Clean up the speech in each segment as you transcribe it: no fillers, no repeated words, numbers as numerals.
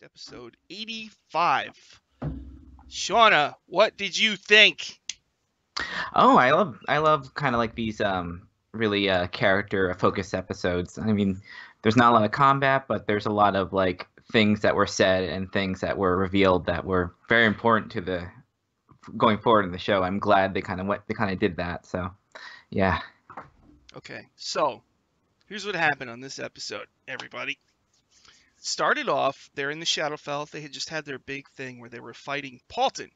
watched episode 85. Shauna, what did you think? Oh, I love kind of like these really character focused episodes. I mean, there's not a lot of combat, but there's a lot of like things that were said and things that were revealed that were very important to the going forward in the show. I'm glad they kind of did that. So, yeah. Okay, so here's what happened on this episode, everybody. Started off, they're in the Shadowfell. They had just had their big thing where they were fighting Paultin,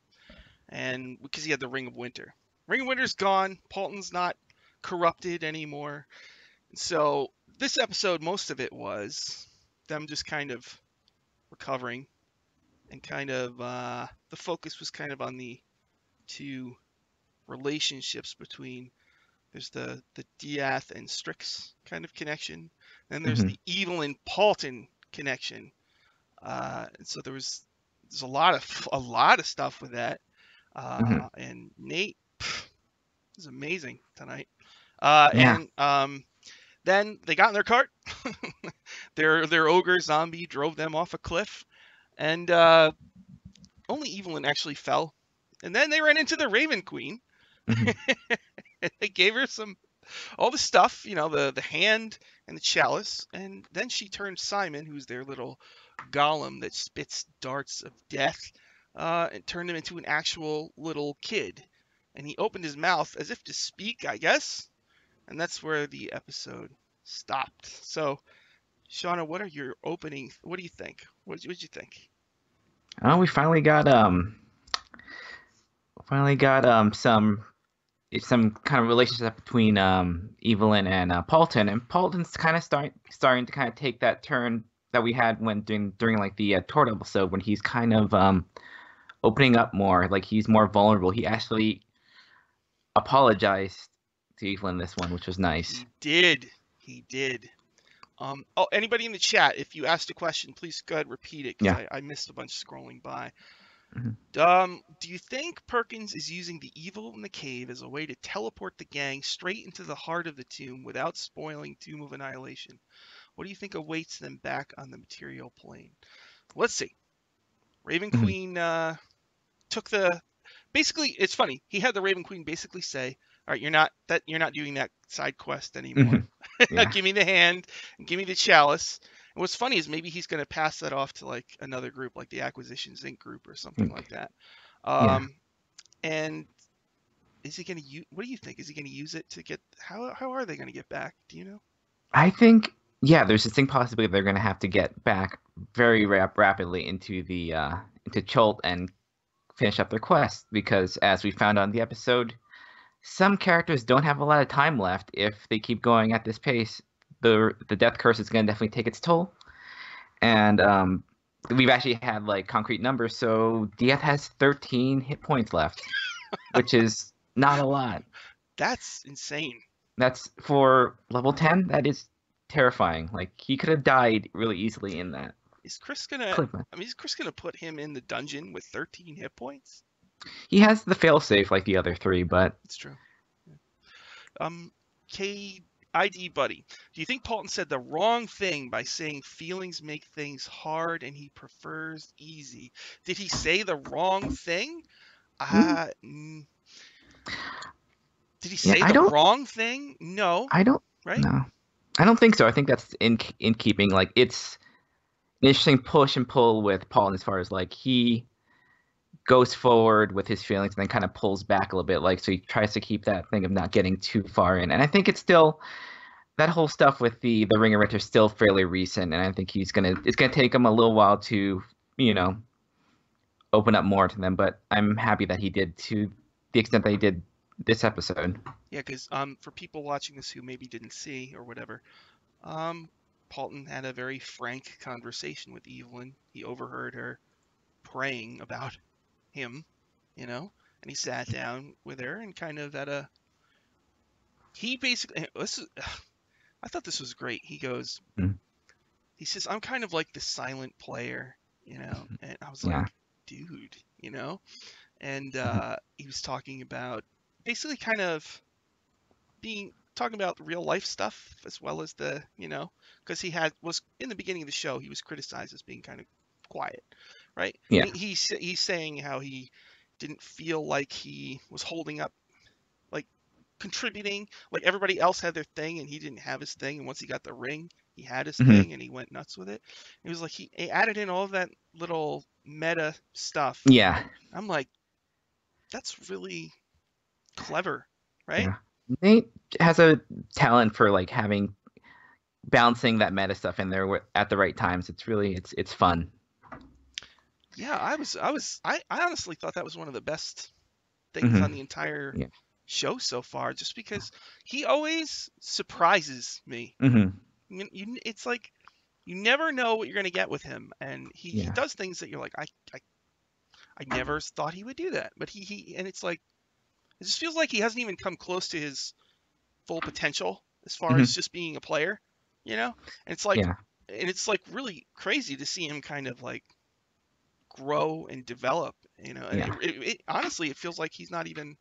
and because he had the Ring of Winter. Ring of Winter's gone. Paultin's not corrupted anymore. So this episode, most of it was them just kind of recovering, and kind of the focus was kind of on the two relationships between there's the Diath and Strix kind of connection, then there's Hmm. the Evil and Paultin connection. And so there's a lot of stuff with that. Hmm. And Nate is amazing tonight. Yeah. And then they got in their cart. Their ogre zombie drove them off a cliff, and only Evelyn actually fell. And then they ran into the Raven Queen. Hmm. They gave her all the stuff, the hand and the chalice, and then she turned Simon, who's their little golem that spits darts of death, and turned him into an actual little kid. And he opened his mouth as if to speak, I guess, and that's where the episode stopped. So, Shauna, what are your opening? What do you think? What did you think? Oh, we finally got some kind of relationship between Evelyn and Paultin, and Paultin's kind of starting to kind of take that turn that we had when during like the Tort episode when he's kind of opening up more, like he's more vulnerable. He actually apologized to Evelyn this one, which was nice. He did. He did. Oh, anybody in the chat, if you asked a question, please go ahead and repeat it because Yeah. I missed a bunch scrolling by. Hmm. Do you think Perkins is using the evil in the cave as a way to teleport the gang straight into the heart of the tomb without spoiling Tomb of Annihilation? What do you think awaits them back on the material plane? Let's see. Raven Hmm. Queen took the. Basically, it's funny. He had the Raven Queen basically say, "All right, you're not doing that side quest anymore. Hmm. Yeah. Give me the hand and give me the chalice." And what's funny is maybe he's going to pass that off to like another group, like the Acquisitions Inc. group or something like that. Yeah. Um, and is he going to use? What do you think? Is he going to use it to get? How are they going to get back? Do you know? I think yeah, there's this thing possibly they're gonna have to get back very rapidly into the into Cholt and finish up their quest because as we found on the episode, some characters don't have a lot of time left if they keep going at this pace. The death curse is going to definitely take its toll, and we've actually had like concrete numbers. So Dieth has 13 hit points left, which is not a lot. That's insane. That's for level 10. That is terrifying. Like he could have died really easily in that Is Chris gonna? clip. I mean, is Chris gonna put him in the dungeon with 13 hit points? He has the failsafe like the other three, but It's true. Um, KID buddy, do you think Paulton said the wrong thing by saying feelings make things hard and he prefers easy? Did he say the wrong thing? mm, Uh, mm, did he yeah, say the wrong thing? No, I don't, right? no, I don't think so. I think that's in keeping. Like it's an interesting push and pull with Paul as far as like he goes forward with his feelings and then kind of pulls back a little bit. Like so he tries to keep that thing of not getting too far in. And I think it's still that whole stuff with the Ring of Ritter is still fairly recent, and I think it's gonna take him a little while to you know open up more to them. But I'm happy that he did to the extent that he did this episode. Yeah, because for people watching this who maybe didn't see or whatever, um, Paulton had a very frank conversation with Evelyn. He overheard her praying about him, and he sat down with her and kind of he basically, I thought this was great. Mm. He says, I'm kind of like the silent player, and I was Yeah. like, dude, and Mhm. he was talking about basically kind of talking about real life stuff as well as because was in the beginning of the show, he was criticized as being kind of quiet, right? Yeah. And he's saying how he didn't feel like he was holding up, like contributing, like everybody else had their thing and he didn't have his thing. And once he got the ring, he had his Hmm. thing and he went nuts with it. It was like he added in all of that little meta stuff. Yeah. I'm like, that's really clever, right? Yeah. Nate has a talent for like having balancing that meta stuff in there at the right times. It's really it's fun. Yeah, I honestly thought that was one of the best things Hmm. on the entire Yeah. show so far, just because he always surprises me. Hmm. It's like you never know what you're gonna get with him, and he Yeah. does things that you're like, I never thought he would do that, but he and it's like it just feels like he hasn't even come close to his full potential as far as Hmm. just being a player, you know? And it's like Yeah. really crazy to see him kind of like grow and develop, and Yeah. honestly it feels like he's not even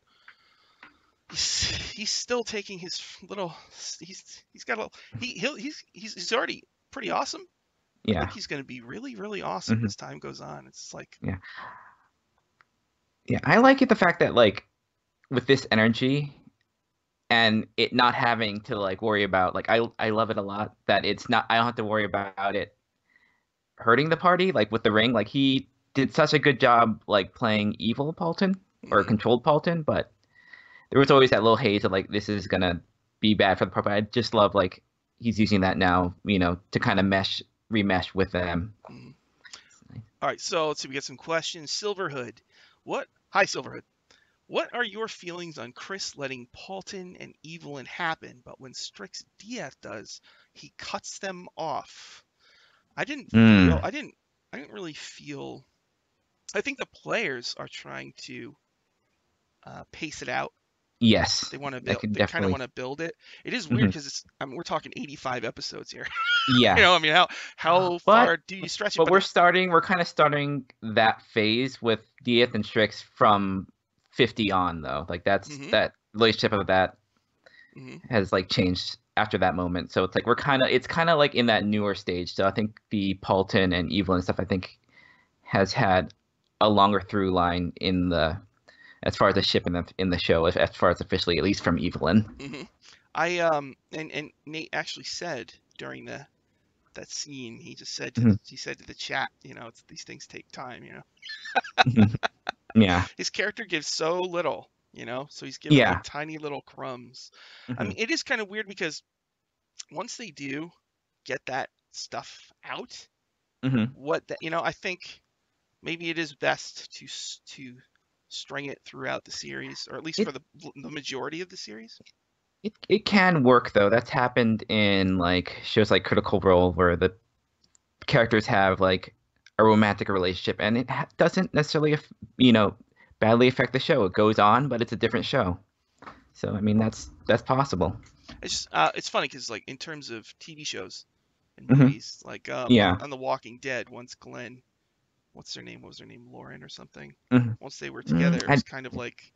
he's still taking his little he's got a he's already pretty awesome. I Yeah. think he's going to be really, really awesome Hmm. as time goes on. It's like, Yeah. Yeah. I like it the fact that like with this energy and it not having to like worry about like I love it a lot that it's not I don't have to worry about it hurting the party like with the ring like he did such a good job like playing evil Paultin or mhm. controlled Paultin, but there was always that little haze of like this is gonna be bad for the party. I just love like he's using that now, to kind of remesh with them. Mhm. All right, so let's see. We get some questions. Silverhood, Hi, Silverhood. What are your feelings on Chris letting Paulton and Evelyn happen, but when Strix Diaz does, he cuts them off? I didn't feel. Mm, I didn't really feel. I think the players are trying to pace it out. yes, They want to I build. can They kind of definitely. want to build it. It is weird Hmm. because we're talking 85 episodes here. Yeah, I mean, how but far do you stretch it? but But we're kind of starting that phase with Dieth and Strix from 50 on though. Like hmm that relationship of that hmm has like changed after that moment. So it's like it's kind of like in that newer stage. So I think the Paulton and Evelyn stuff I think has had a longer through line in the as far as the ship in the show as far as officially at least from Evelyn. hmm I and Nate actually said during that scene, Hmm. he said to the chat, these things take time. Hmm. Yeah. His character gives so little, so he's given like Yeah. tiny little crumbs. I Hmm. mean, it is kind of weird because once they do get that stuff out, Hmm. I think maybe it is best to string it throughout the series, or at least for It the majority of the series. it can work though. That's happened in like shows like Critical Role where the characters have like a romantic relationship and it doesn't necessarily you know badly affect the show. It goes on, but it's a different show. So I mean that's possible. It's funny because like in terms of TV shows and Hmm. movies, like Yeah. on The Walking Dead, once Glenn, what's her name? What was her name? Lauren or something. Hmm. Once they were together, it I, was kind of like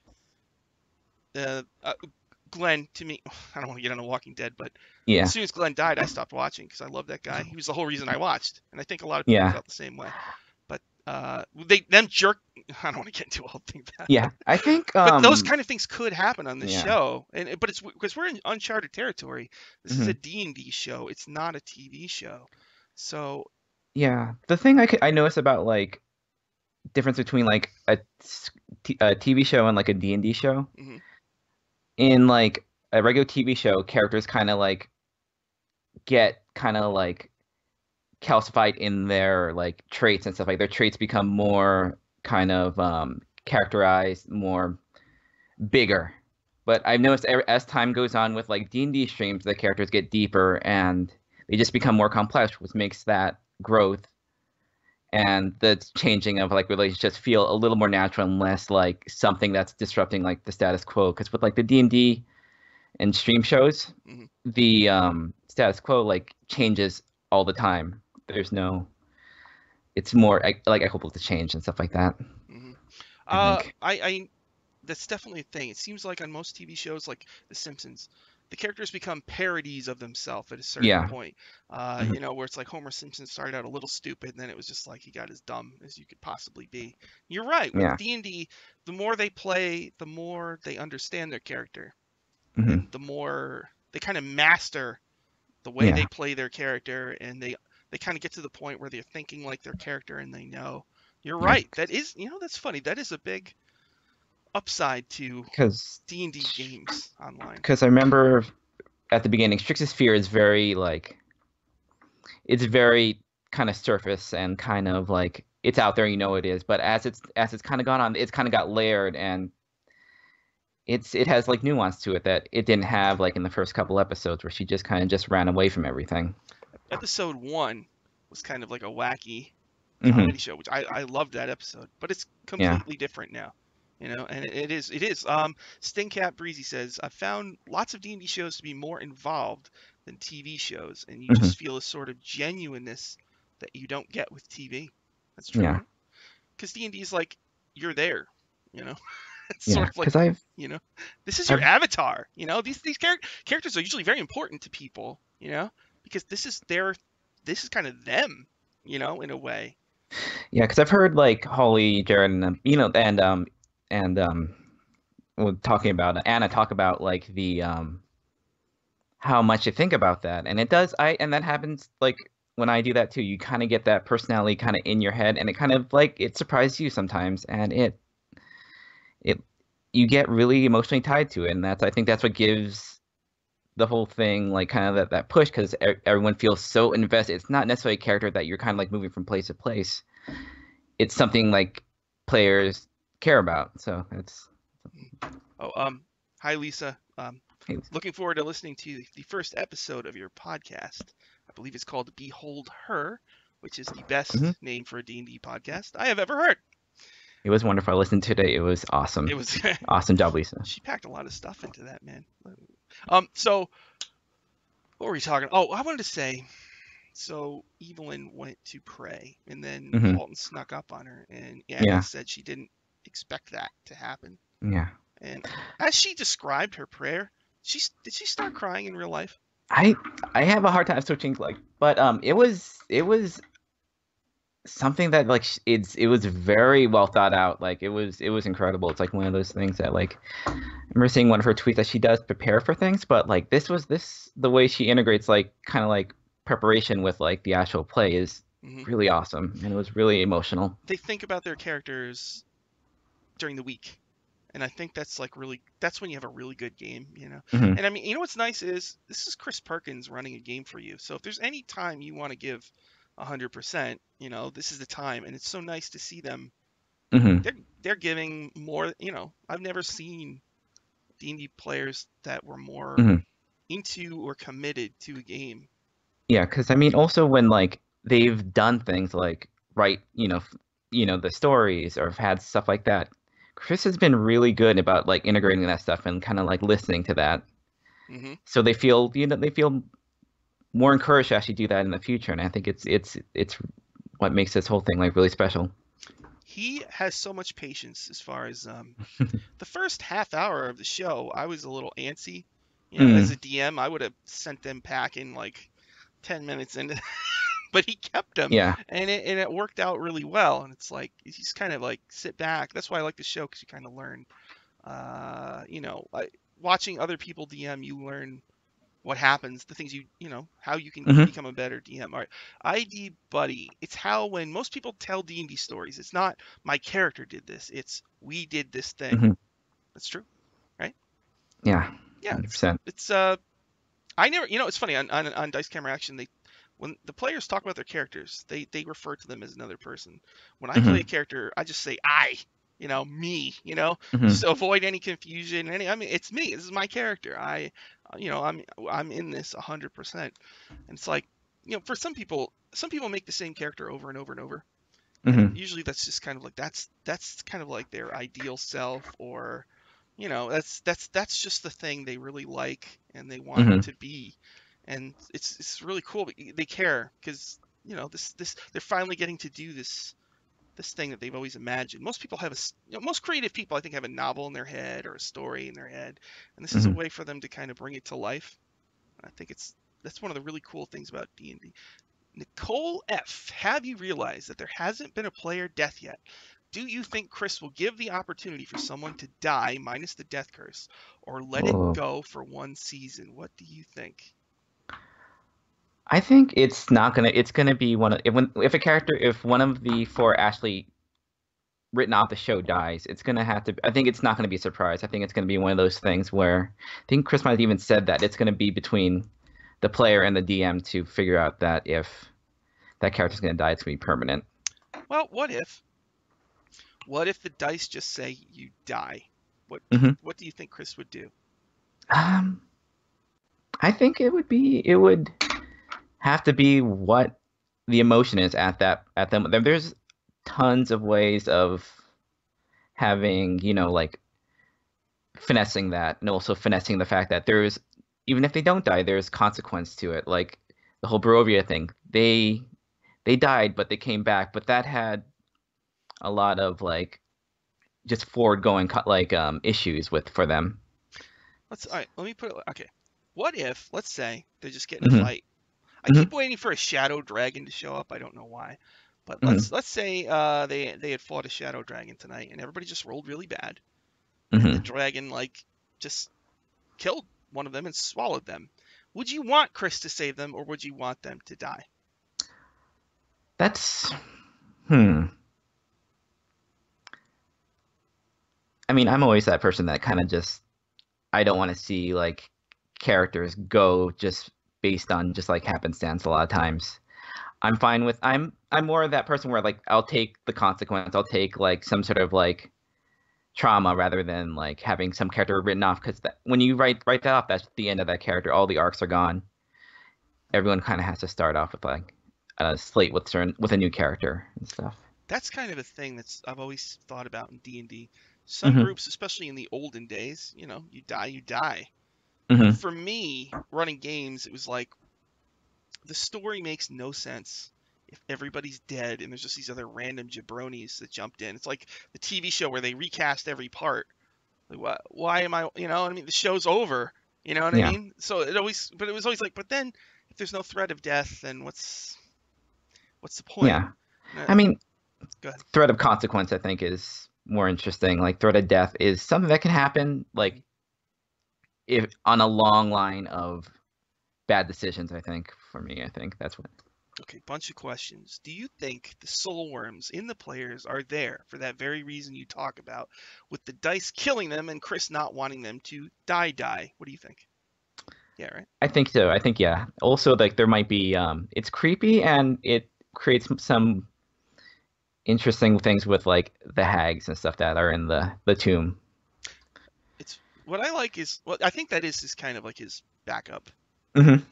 Glenn to me. I don't want to get on The Walking Dead, but as yeah. soon as Glenn died, I stopped watching because I love that guy. He was the whole reason I watched, and I think a lot of people Yeah. felt the same way. But they them jerk. I don't want to get into a whole thing about Yeah. it. I think But those kind of things could happen on the yeah. show, but it's because we're in uncharted territory. This is a Hmm. D&D show. It's not a TV show. So, Yeah. The thing I notice about like difference between like a TV show and like a D&D show. mhm, In like a regular TV show, characters kind of like get kind of like calcified in their like traits and stuff. Like their traits become more kind of characterized, more bigger. But I've noticed as time goes on with like D&D streams, the characters get deeper and they just become more complex, which makes that growth and the changing of like relationships feel a little more natural and less like something that's disrupting like the status quo. Because with like the D&D and stream shows, mhm, the status quo like changes all the time. There's no, it's more like equitable to change and stuff like that. mhm. I think. I that's definitely a thing. It seems like on most TV shows, like The Simpsons, the characters become parodies of themselves at a certain Yeah. point. Mhm. Where it's like Homer Simpson started out a little stupid, and then it was just like he got as dumb as you could possibly be. You're right. With Yeah. D&D, the more they play, the more they understand their character, Mhm. and the more they kind of master the way Yeah. they play their character, and they kind of get to the point where they're thinking like their character, and they know. You're Yeah. right. That is, that's funny. That is a big upside to Because D&D games online. I remember at the beginning, Strix's Fear is very like it's very kind of surface and kind of like it's out there, it is. But as it's kind of gone on, it's kind of got layered, and it has like nuance to it that it didn't have like in the first couple episodes where she just kind of just ran away from everything. Episode 1 was kind of like a wacky Hmm. comedy show, which I loved that episode, but it's Yeah. completely different now. And it is. Stingcat Breezy says, I've found lots of D&D shows to be more involved than TV shows, and you Hmm. just feel a sort of genuineness that you don't get with TV. That's true, Yeah. right? Because D&D is like, you're there, you know? It's sort Yeah. of like, Because you know, this is your I've avatar, these characters are usually very important to people, because this is kind of them, in a way. yeah, because I've heard like Holly, Jared, and and well, talking about Anna talk about like the how much you think about that, and it does. And that happens like when I do that too. You kind of get that personality kind of in your head, and it kind of like it surprises you sometimes, and it you get really emotionally tied to it, and I think that's what gives the whole thing like kind of that push because everyone feels so invested. It's not necessarily a character that you're kind of like moving from place to place. It's something like players care about. So it's Oh, hi Lisa. hey, Looking forward to listening to the first episode of your podcast. I believe it's called Behold Her, which is the mhm. best name for a D&D podcast I have ever heard. It was wonderful. I listened to it. It was It awesome. was Awesome job, Lisa. she packed a lot of stuff into that, man. So what were we talking? Oh, I wanted to say, so Evelyn went to pray, and then Hmm. Paultin snuck up on her, and Anna Yeah, said she didn't expect that to happen. yeah. And as she described her prayer, did she start crying in real life? I I have a hard time switching like, but it was something that like it was very well thought out. Like it was incredible. It's like one of those things that like I remember seeing one of her tweets that she does prepare for things, but like this the way she integrates like kind of like preparation with like the actual play is Hmm. really awesome, and it was really emotional. They think about their characters during the week, and I think that's when you have a really good game. Hmm. And I mean, what's nice is this is Chris Perkins running a game for you. So if there's any time you want to give 100%, this is the time. And it's so nice to see them. Hmm. They're giving more. I've never seen D&D players that were more Hmm. into or committed to a game. Yeah, because I mean, also when like they've done things like write, the stories or have had stuff like that. Chris has been really good about like integrating that stuff and kind of like listening to that, Hmm. so they feel more encouraged to actually do that in the future. And I think it's what makes this whole thing like really special. He has so much patience as far as the first half hour of the show. I was a little antsy. As a Mm, DM, I would have sent them packing like 10 minutes into, but he kept them, yeah. and it worked out really well. And it's like you just kind of like sit back. That's why I like the show because you kind of learn. Watching other people DM, you learn what happens, the things how you can Hmm. become a better DM. All right, ID Buddy. It's how when most people tell D&D stories, it's not my character did this. It's we did this thing. Hmm. That's true, right? Yeah, Yeah, it's 100%. it's I never, it's funny on Dice Camera Action, when the players talk about their characters, they refer to them as another person. When I play a Hmm. character, I just say me, just Hmm. to avoid any confusion. I mean, it's me. This is my character. I'm in this 100%. And it's like, for some people make the same character over and over and over, and Hmm. usually that's just kind of like that's kind of like their ideal self, or that's just the thing they really like and they want Hmm. to be. And it's really cool. They care because this they're finally getting to do this this thing that they've always imagined. Most people have most creative people, I think, have a novel in their head or a story in their head, and this is a way for them to kind of bring it to life. I think that's one of the really cool things about D&D. Nicole F, have you realized that there hasn't been a player death yet? Do you think Chris will give the opportunity for someone to die minus the death curse, or let it Oh. go for one season? What do you think? I think it's not gonna. It's gonna be if one of the four actually written off the show dies, it's gonna have to. I think it's not gonna be a surprise. I think it's gonna be one of those things where I think Chris might have even said that it's gonna be between the player and the DM to figure out that if that character's gonna die, it's gonna be permanent. Well, what if the dice just say you die? What do you think Chris would do? I think it would have to be what the emotion is at them. There's tons of ways of having, like finessing that, and also finessing the fact that there's, even if they don't die, there's consequence to it. Like the whole Barovia thing, they died, but they came back, but that had a lot of like just forward going issues for them. All right, let me put it. Okay, what if, let's say, they just get in a fight. I keep waiting for a shadow dragon to show up. I don't know why, but let's say they had fought a shadow dragon tonight, and everybody just rolled really bad, and the dragon just killed one of them and swallowed them. Would you want Chris to save them, or would you want them to die? That's I mean, I'm always that person that kind of just, I don't want to see like characters go just based on just like happenstance a lot of times. I'm fine with I'm more of that person where like I'll take the consequence. I'll take like some sort of like trauma rather than like having some character written off, because when you write that off, that's the end of that character. All the arcs are gone. Everyone kind of has to start off with like a slate with a new character and stuff. That's kind of a thing I've always thought about in D&D. Some groups, especially in the olden days, you die, you die. For me, running games, it was like the story makes no sense if everybody's dead and there's just these other random jabronis that jumped in. It's like the TV show where they recast every part. Like, why am I, I mean, the show's over, you know what I mean? So it was always like, but then if there's no threat of death, then what's the point? Yeah. I mean, go ahead. Threat of consequence, I think, is more interesting. Like threat of death is something that can happen, like if on a long line of bad decisions. I think for me, I think that's what. Okay, bunch of questions. Do you think the soul worms in the players are there for that very reason you talk about, with the dice killing them and Chris not wanting them to die? What do you think? Yeah, right? I think so. I think, yeah. Also, like there might be it's creepy and it creates some interesting things with like the hags and stuff that are in the tomb. It's what I like is, well, I think that is his kind of like his backup. And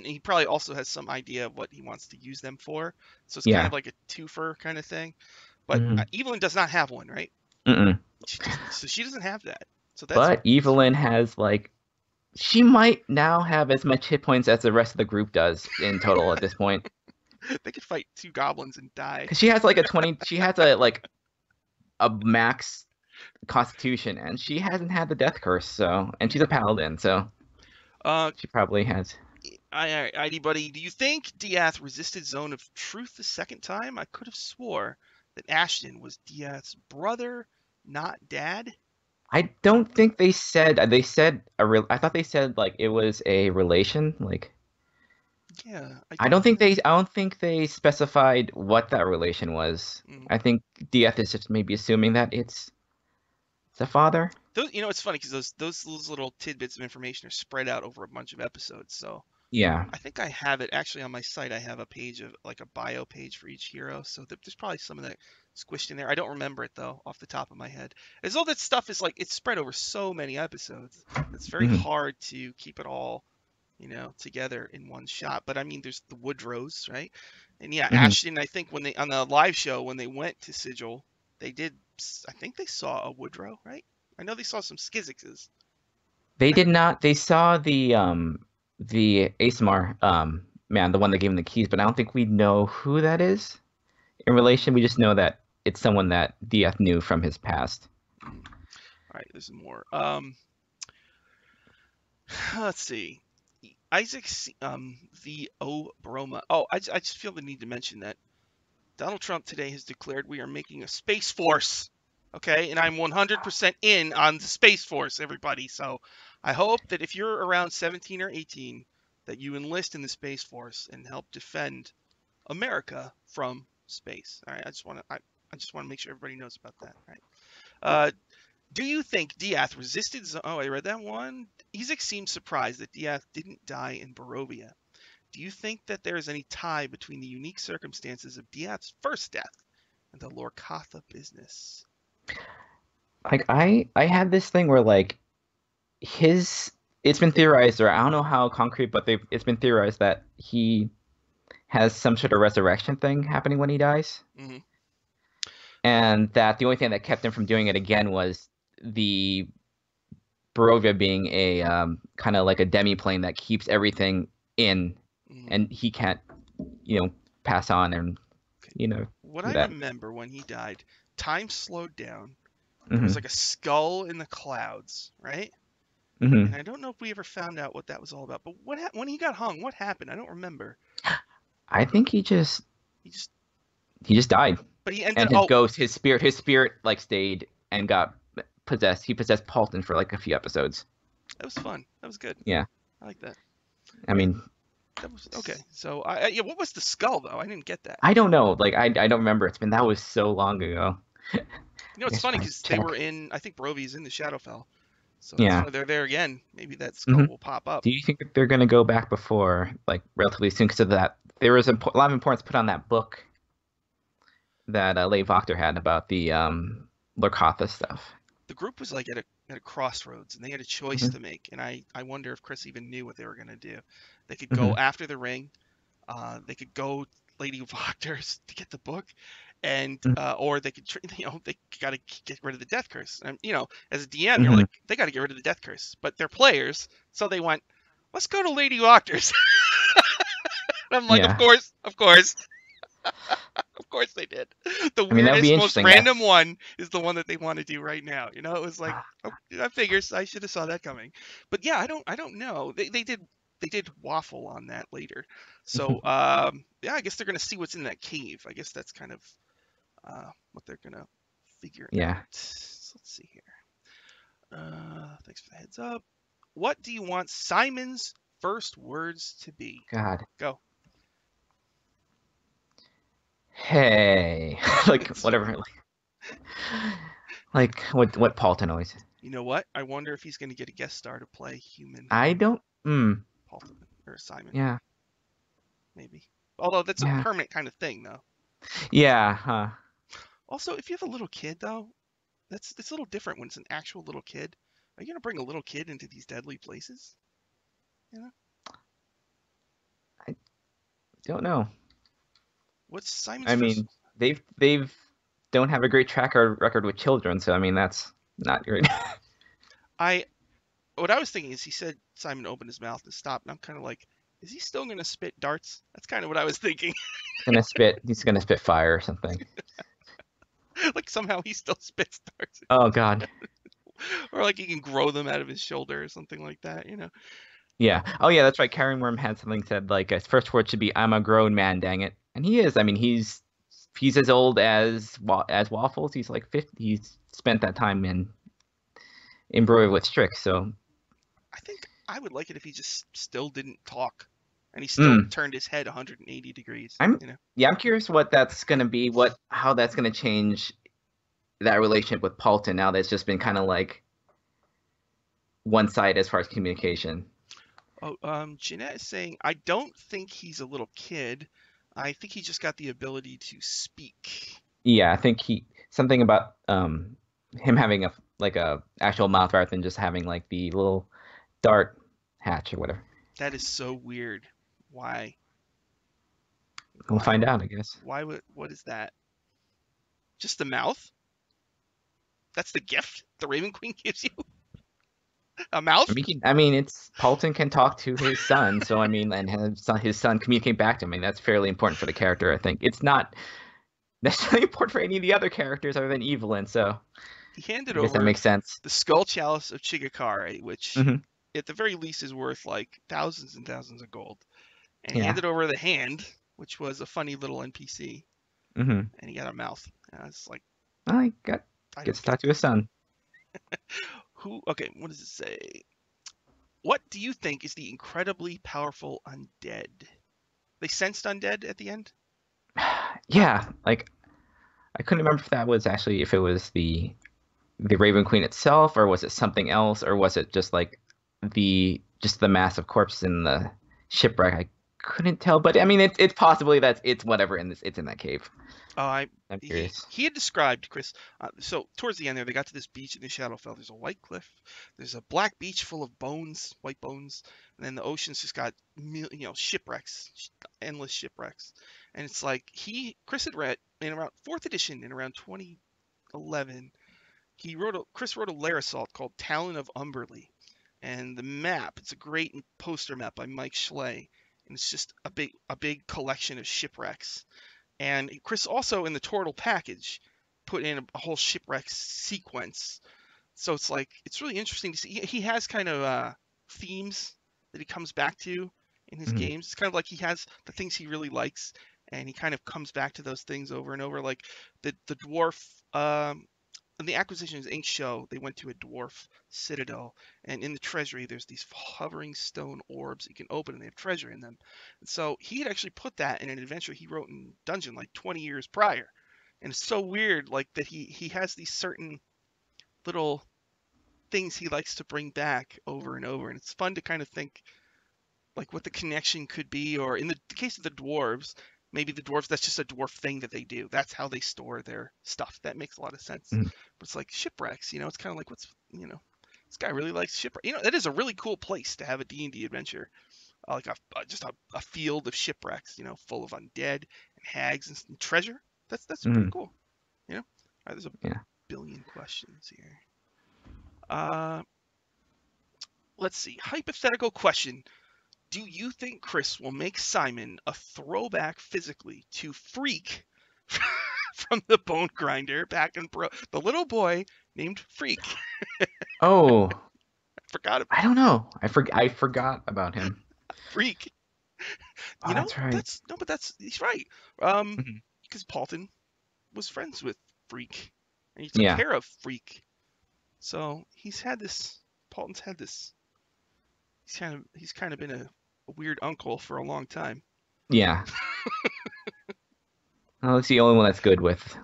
he probably also has some idea of what he wants to use them for. So it's kind of like a twofer kind of thing. But Evelyn does not have one, right? So she doesn't have that. So that's. But Evelyn has like, she might now have as much hit points as the rest of the group does in total at this point. They could fight 2 goblins and die. Because she has like a 20. She has a max constitution, and she hasn't had the death curse. So, and she's a paladin, so. She probably has. ID buddy, do you think Diath resisted Zone of Truth the second time? I could have swore that Ashton was Diath's brother, not dad. I don't think they said. I thought they said like it was a relation. Like. Yeah. I don't think they specified what that relation was. I think Diath is just maybe assuming that it's the father. It's funny because those little tidbits of information are spread out over a bunch of episodes. So yeah, I think I have it actually on my site. I have a page of like a bio page for each hero. So there's probably some of that squished in there. I don't remember it though off the top of my head. As all that stuff is like it's spread over so many episodes. It's very hard to keep it all, together in one shot. But I mean, there's the Woodrows, right? And yeah, Ashton. I think when they on the live show when they went to Sigil, they did. I think they saw a Woodrow, right? I know they saw some Skizixes. They did not. They saw the ASMR man, the one that gave him the keys, but I don't think we know who that is in relation. We just know that it's someone that Diaz knew from his past. All right, there's more. Let's see. Isaac, the Broma. Oh, I just feel the need to mention that Donald Trump today has declared we are making a Space Force. Okay, and I'm 100% in on the Space Force, everybody. So I hope that if you're around 17 or 18, that you enlist in the Space Force and help defend America from space. All right, I just want to make sure everybody knows about that. All right. Do you think Diaz resisted? Oh, I read that one. Isaac seems surprised that Diaz didn't die in Barovia. Do you think that there is any tie between the unique circumstances of Diaz's first death and the Lorcatha business? Like I had this thing where like it's been theorized, or I don't know how concrete, but it's been theorized that he has some sort of resurrection thing happening when he dies. Mm-hmm. And that the only thing that kept him from doing it again was the Barovia being a kind of like a demi-plane that keeps everything in, and he can't, pass on and, What I remember when he died, time slowed down. There was like a skull in the clouds, right? And I don't know if we ever found out what that was all about. But when he got hung, what happened? I don't remember. I think he just died. But he ended and his ghost, his spirit like stayed and got possessed. He possessed Paultin for like a few episodes. That was fun. That was good. Yeah. I like that. I mean, that was okay. So what was the skull though? I didn't get that. I don't know. Like I don't remember. That was so long ago. It's funny because they were in. I think Barovia's in the Shadowfell. So they're there again. Maybe that skull will pop up. Do you think that they're going to go back before, like, relatively soon? Because of that, there was a lot of importance put on that book that Leigh Wachter had about the Lorcatha stuff. The group was like at a crossroads, and they had a choice to make. And I wonder if Chris even knew what they were going to do. They could go after the ring. They could go Lady Wachter's to get the book. And or they could, they got to get rid of the death curse. And as a DM, you're like, they got to get rid of the death curse, but they're players, so they went, let's go to Lady Wachter's. I'm like, of course, of course they did. The weirdest, most random one is the one that they want to do right now. It was like, I figure I should have saw that coming. But yeah, I don't know. They did Waffle on that later. So I guess they're gonna see what's in that cave. I guess that's kind of what they're gonna figure out. So let's see here. Thanks for the heads up. What do you want Simon's first words to be? God. Go. Hey. Like whatever. Like what Paultin always said. You know what? I wonder if he's gonna get a guest star to play human. I don't. Paultin or Simon. Yeah. Maybe. Although that's a permanent kind of thing, though. Yeah. Huh. Also, if you have a little kid, though, it's a little different when it's an actual little kid. Are you gonna bring a little kid into these deadly places? I don't know. What's Simon's they've don't have a great track record with children, so I mean that's not great. What I was thinking is he said Simon opened his mouth and stopped, and I'm kind of like, is he still gonna spit darts? That's kind of what I was thinking. He's gonna spit fire or something. Like somehow he still spits darts. Oh God. Or like he can grow them out of his shoulder or something like that, Yeah. Oh yeah, that's right. Karen Worm had something said like his first word should be "I'm a grown man, dang it," and he is. I mean, he's as old as Waffles. He's like 50. He's spent that time in Barovia with Strix, so. I think I would like it if he just still didn't talk, and he still turned his head 180 degrees. I'm curious what that's gonna be. How that's gonna change that relationship with Paultin now that it's just been kind of like one side as far as communication. Oh, Jeanette is saying, I don't think he's a little kid. I think he just got the ability to speak. Yeah, I think something about him having a actual mouth rather than just having like the little dart hatch or whatever. That is so weird. Why? We'll find out, I guess. What is that? Just the mouth? That's the gift the Raven Queen gives you? A mouth? I mean, it's Paultin can talk to his son, so I mean, and his son communicate back to him. I mean, that's fairly important for the character. I think it's not necessarily portray any of the other characters other than Evelyn, so He handed I guess that over makes sense. the Skull Chalice of Chigakare, which Hmm. at the very least is worth like thousands and thousands of gold, and Yeah. handed over the hand, which was a funny little NPC, Hmm. and he got a mouth. And I was like, Well, I gets don't to get talk to his this. son. Who? Okay, what does it say? What do you think is the incredibly powerful undead? They sensed undead at the end? Yeah, like I couldn't remember if that was actually if it was the Raven Queen itself, or was it something else, or was it just like the mass of corpses in the shipwreck? I couldn't tell, but I mean, it's possibly that it's whatever in this. It's in that cave. Oh, I I'm he curious. he had described Chris. So towards the end there, they got to this beach in the Shadowfell. There's a white cliff. There's a black beach full of bones, white bones, and then the ocean's just got shipwrecks, endless shipwrecks. And it's like Chris had read in around fourth edition in around 2011. Chris wrote a lair assault called Talon of Umberlee, and the map. It's a great poster map by Mike Schley, and it's just a big collection of shipwrecks. And Chris also in the Turtle package put in a whole shipwreck sequence. So it's like it's really interesting to see. He has kind of themes that he comes back to in his Hmm. games. It's kind of like he has the things he really likes, and he kind of comes back to those things over and over. Like the dwarf. In the Acquisitions Inc. show, they went to a dwarf citadel, and in the treasury, there's these hovering stone orbs you can open, and they have treasure in them. And so he had actually put that in an adventure he wrote in Dungeon like 20 years prior. And it's so weird, like that he has these certain little things he likes to bring back over and over, and it's fun to kind of think like what the connection could be, or in the case of the dwarves, maybe the dwarves that's just a dwarf thing that they do. That's how they store their stuff. That makes a lot of sense. Hmm. But it's like shipwrecks, it's kind of like this guy really likes shipwreck. That is a really cool place to have a D&D adventure. Like just a field of shipwrecks, full of undead and hags and treasure. That's pretty Hmm. cool. All right, there's a Yeah. billion questions here. Uh, let's see. Hypothetical question. Do you think Chris will make Simon a throwback physically to Freak from the Bone Grinder back in the little boy named Freak? Oh, I forgot about I don't know. I forgot about him. Freak. Oh, that's right. That's no, but he's right. Um, Hmm. because Paultin was friends with Freak, and he took Yeah. care of Freak. So he's had this. Paulton's had this. He's kind of been a weird uncle for a long time. Yeah. Well, it's the only one that's good with.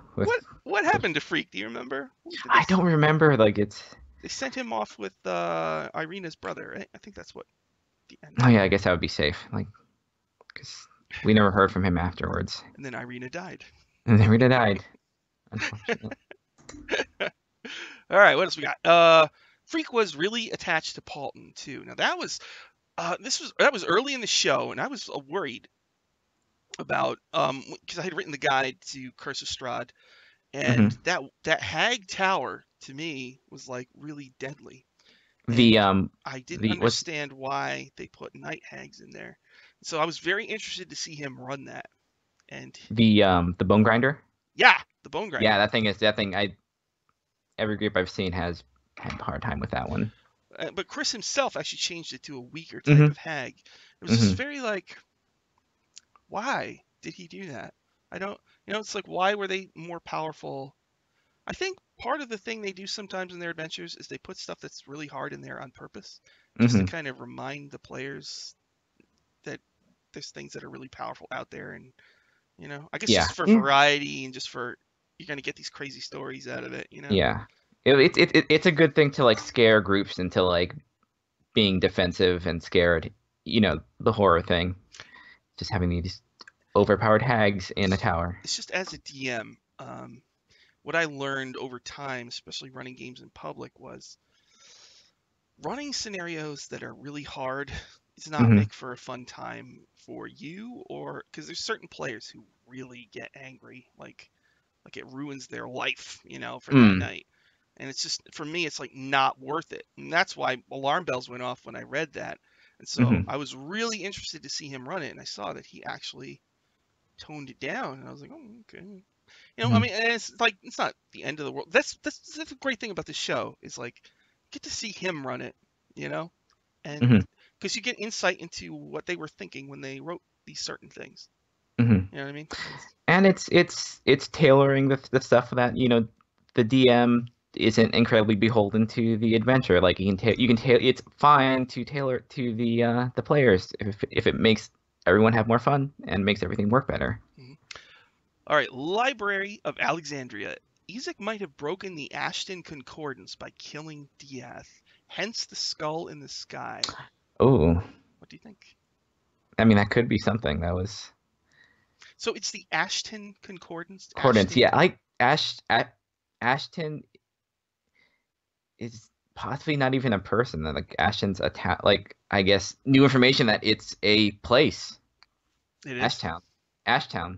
What happened to Freak? Do you remember? Did I don't remember. Like it's. they sent him off with Irina's brother, right? I think that's what the end. Oh yeah, I guess that would be safe. Like, because we never heard from him afterwards, And then Irina died. and then Rita died, unfortunately. All right, what else we got? Freak was really attached to Paultin too. Now that was early in the show, and I was worried about because I had written the guide to Curse of Strahd, and Hmm. that Hag Tower to me was like really deadly, The and um I didn't the what's understand why they put night hags in there. So I was very interested to see him run that. And the bone grinder? yeah, the Bone Yeah, Grinder. that thing. I every group I've seen has had a hard time with that one. But Chris himself actually changed it to a weaker type Hmm. of hag. It was just Hmm. very like, why did he do that? I don't, it's like, why were they more powerful? I think part of the thing they do sometimes in their adventures is they put stuff that's really hard in there on purpose, just to Hmm. kind of remind the players that there's things that are really powerful out there. And, I guess Yeah. just for Yeah. variety and just for, you're going to get these crazy stories out of it. Yeah. It's a good thing to like scare groups into like being defensive and scared. The horror thing. Just having these overpowered hags in a tower. It's just as a DM, what I learned over time, especially running games in public, was running scenarios that are really hard does not Hmm. make for a fun time for you, or because there's certain players who really get angry, like it ruins their life, for that Mm. night. And it's just for me, it's like not worth it, and that's why alarm bells went off when I read that. And so Hmm. I was really interested to see him run it, and I saw that he actually toned it down, and I was like, oh, okay. You know, I mean, and it's like it's not the end of the world. That's the great thing about the show is like you get to see him run it, you know, and Hmm. because you get insight into what they were thinking when they wrote these certain things. Hmm. You know what I mean? And it's tailoring the stuff that, the DM isn't incredibly beholden to the adventure. Like you can tailor it's fine to tailor it to the players if it makes everyone have more fun and makes everything work better. Mhm. All right, Library of Alexandria. Ezek might have broken the Ashton Concordance by killing Diath, hence the skull in the sky. Oh, What do you think? I mean that could be something that was So it's the Ashton Concordance. Accordance. Ashton. Yeah, Ashton is possibly not even a person. Like Ashton's a town. Like I guess new information that it's a place. It is. Ashtown. Ashtown.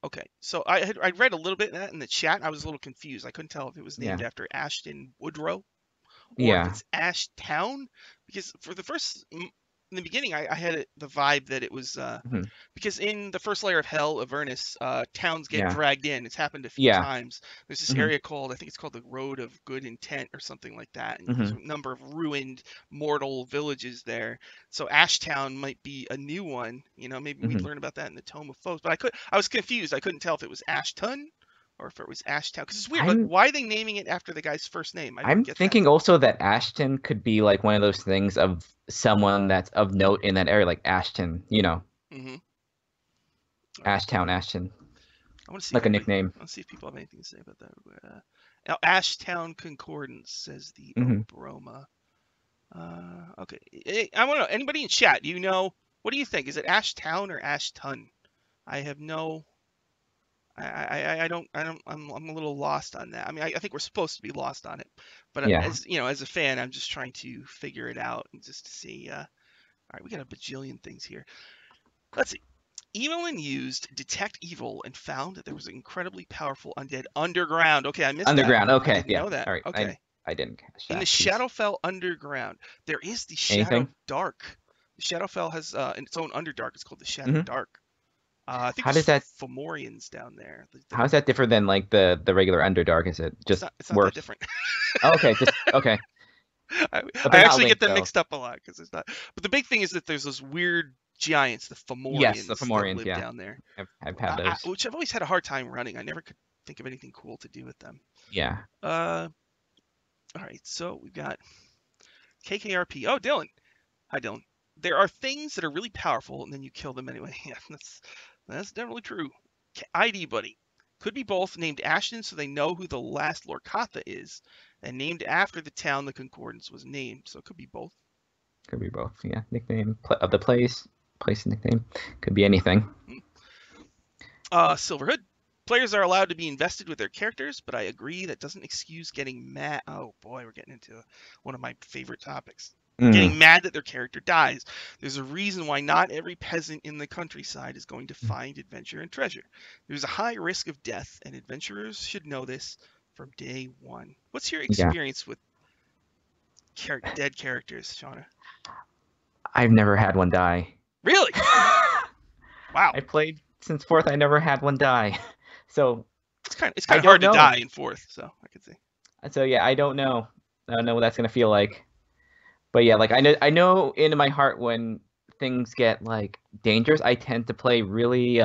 Okay, so I read a little bit of that in the chat. I was a little confused. I couldn't tell if it was named Yeah. after Ashton Woodrow or if Yeah. it's Ashtown, because for the first in the beginning I had the vibe that it was Hmm. because in the first layer of Hell, Avernus, towns get Yeah. dragged in. It's happened a few Yeah. times. There's this Hmm. area called, I think it's called the Road of Good Intent or something like that, and there's Hmm. a number of ruined mortal villages there. So Ashtown might be a new one. You know, maybe we'd Hmm. learn about that in the Tome of Foes. But I was confused. I couldn't tell if it was Ashton or if it was Ashtown, because it's weird. Like, I'm why are they naming it after the guy's first name? I don't I'm get that. thinking also that Ashton could be like one of those things of someone that's of note in that area, like Ashton, Hmm. All right. Ashtown, Ashton, I want to see if like a anybody. nickname. I want to see if people have anything to say about that. Now, Ashtown Concordance says the Hmm. Obroma. Okay. I want to know. Anybody in chat? Do you know? What do you think? Is it Ashtown or Ashton? I have no. I don't. I'm a little lost on that. I mean, I think we're supposed to be lost on it, but Yeah. as you know, as a fan, I'm just trying to figure it out and just to see. All right, we got a bajillion things here. Let's see. Evelyn used detect evil and found that there was an incredibly powerful undead underground. Okay, I missed that. Underground. I Okay. didn't Yeah. know that. All right. I Okay. I didn't catch In the that piece. Shadowfell underground, there is the Shadow Anything? Dark. The Shadowfell has its own underdark. It's called the Shadow Hmm. Dark. I think How there's does that Fomorians down there. how is that different than like the regular Underdark? Is it It's just not. It's not that worse? different. Oh, okay. Just okay. I, But I they're not actually get linked them though. mixed up a lot because it's not. But the big thing is that there's those weird giants, the Yes, the Fomorians, that Fomorians. live Yeah, down there. I've had those. Which I've always had a hard time running. I never could think of anything cool to do with them. Yeah. Uh, all right, so we've got KKRP. Oh, Dylan. Hi, Dylan. There are things that are really powerful, and then you kill them anyway. Yeah, that's definitely true. ID Buddy. Could be both named Ashton so they know who the last Lorcatha is, and named after the town the Concordance was named. So it could be both. Could be both. Yeah. Nickname of the place nickname. Could be anything. Silverhood. Players are allowed to be invested with their characters, but I agree that doesn't excuse getting mad. Oh boy, we're getting into one of my favorite topics. Mm. Getting mad that their character dies. There's a reason why not every peasant in the countryside is going to find adventure and treasure. There's a high risk of death, and adventurers should know this from day one. What's your Yeah. experience with dead characters, Shauna? I've never had one die. Really? Wow. I played since fourth. I never had one die. So It's I kind of don't hard to know. die in fourth, so I could see. So yeah, I don't know. I don't know what that's gonna feel like. But yeah, like I know in my heart when things get like dangerous, I tend to play really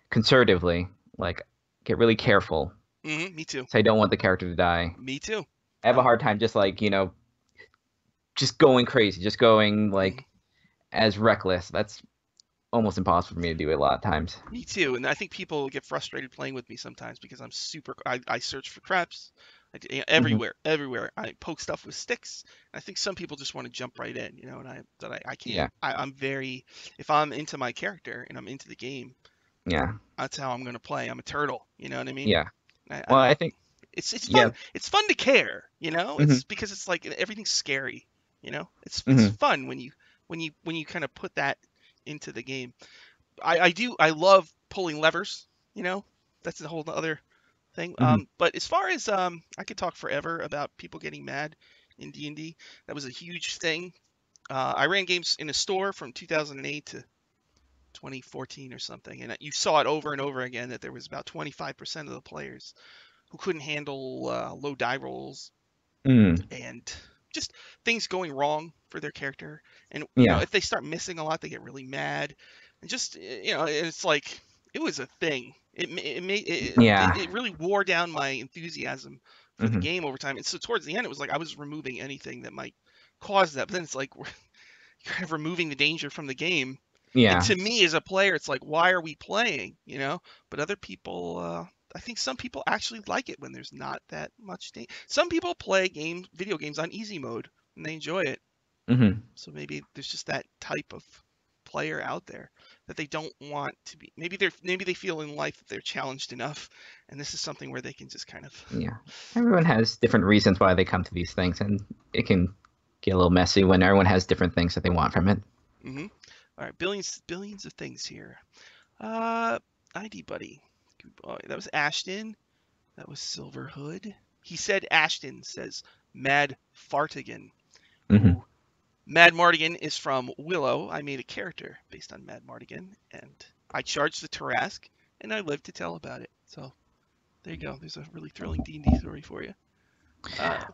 conservatively, like get really careful. Me too. So I don't want the character to die. Me too. I have a hard time just like, just going crazy, just going Mhm. like as reckless. That's almost impossible for me to do a lot of times. Me too, and I think people get frustrated playing with me sometimes because I'm super. I search for traps, Hmm. everywhere. I poke stuff with sticks. I think some people just want to jump right in, and I can't. Yeah, I'm very. If I'm into my character and I'm into the game, yeah, that's how I'm gonna play. I'm a turtle. You know what I mean? yeah. I Well, don't. I think It's yeah. fun. It's fun to care. Hmm. It's because it's like everything's scary. It's Hmm. fun when you kind of put that into the game. I love pulling levers, you know. That's a whole other thing. Hmm. But as far as I could talk forever about people getting mad in D&D. That was a huge thing. I ran games in a store from 2008 to 2014 or something, and you saw it over and over again that there was about 25% of the players who couldn't handle low die rolls Mm. and just things going wrong for their character. And Yeah. if they start missing a lot, they get really mad, and just it's like it was a thing. It made Yeah. it really wore down my enthusiasm for the Hmm. game over time. And so towards the end, it was like I was removing anything that might cause that. But then it's like you're kind of removing the danger from the game. And Yeah. to me as a player, it's like, why are we playing? But other people, I think some people actually like it when there's not that much danger. Some people play video games on easy mode and they enjoy it. Hmm. So maybe there's just that type of player out there that they don't want to be. Maybe they feel in life that they're challenged enough, and this is something where they can just kind of. Yeah. Everyone has different reasons why they come to these things, and it can get a little messy when everyone has different things that they want from it. Mm-hmm. All right, billions of things here. ID buddy. Oh, that was Ashton. That was Silverhood. He said Ashton says Mad Fartigan. Hmm. Ooh. Mad Mardigan is from Willow. I made a character based on Mad Mardigan, and I charged the Tarask, and I live to tell about it. So there you go. There's a really thrilling D&D story for you.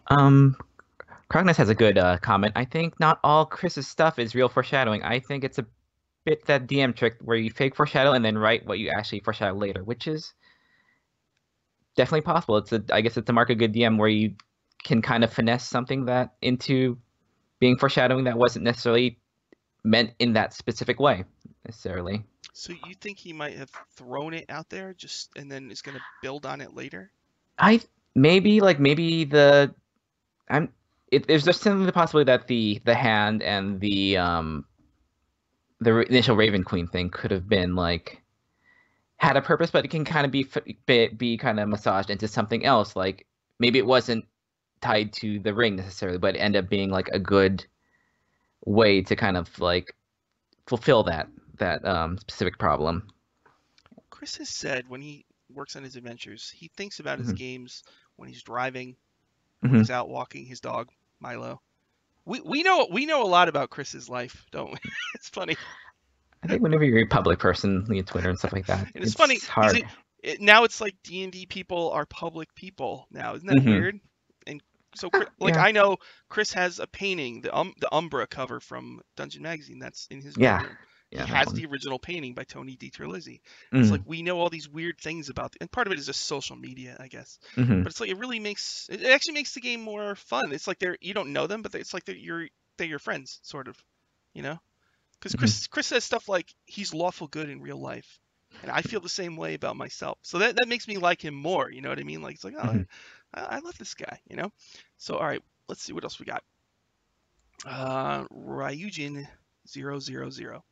Um, Crognus has a good comment. I think not all Chris's stuff is real foreshadowing. I think it's a bit that DM trick where you fake foreshadow and then write what you actually foreshadow later, which is definitely possible. I guess it's a mark of good DM where you can kind of finesse something that into being foreshadowing that wasn't necessarily meant in that specific way necessarily. So you think he might have thrown it out there and then is going to build on it later? I maybe there's just simply the possibility that the hand and the initial Raven Queen thing could have been like had a purpose, but it can kind of be kind of massaged into something else. Like maybe it wasn't tied to the ring necessarily, but it ended up being like a good way to kind of like fulfill that specific problem. Chris has said when he works on his adventures, he thinks about his Hmm. games when he's driving, when Hmm. he's out walking his dog, Milo. We know a lot about Chris's life, don't we? It's funny. I think whenever you're a public person, via Twitter and stuff like that, And it's funny. it's hard. Now it's like D&D people are public people now. Isn't that Hmm. weird? And so like Yeah, I know Chris has a painting, the Umbra cover from Dungeon Magazine that's in his yeah, bedroom. He yeah, that has one. the original painting by Tony DiTerlizzi. It's like Mm. we know all these weird things about and part of it is just social media, I guess. Hmm. But it's like it actually makes the game more fun. It's like you don't know them, but it's like they're your friends sort of, you know? Because Hmm. Chris says stuff like he's lawful good in real life, and I feel the same way about myself. So that makes me like him more. You know what I mean? Like it's like, oh, Hmm. I love this guy. So all right, let's see what else we got. Ryujin 000.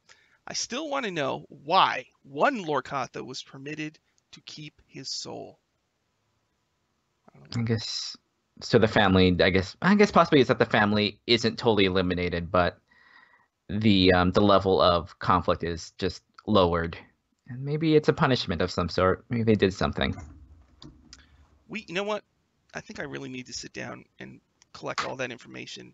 I still want to know why one Lorcatha was permitted to keep his soul. I guess so. The family, I guess possibly is that the family isn't totally eliminated, but the level of conflict is just lowered, and maybe it's a punishment of some sort. Maybe they did something. You know what? I think I really need to sit down and collect all that information.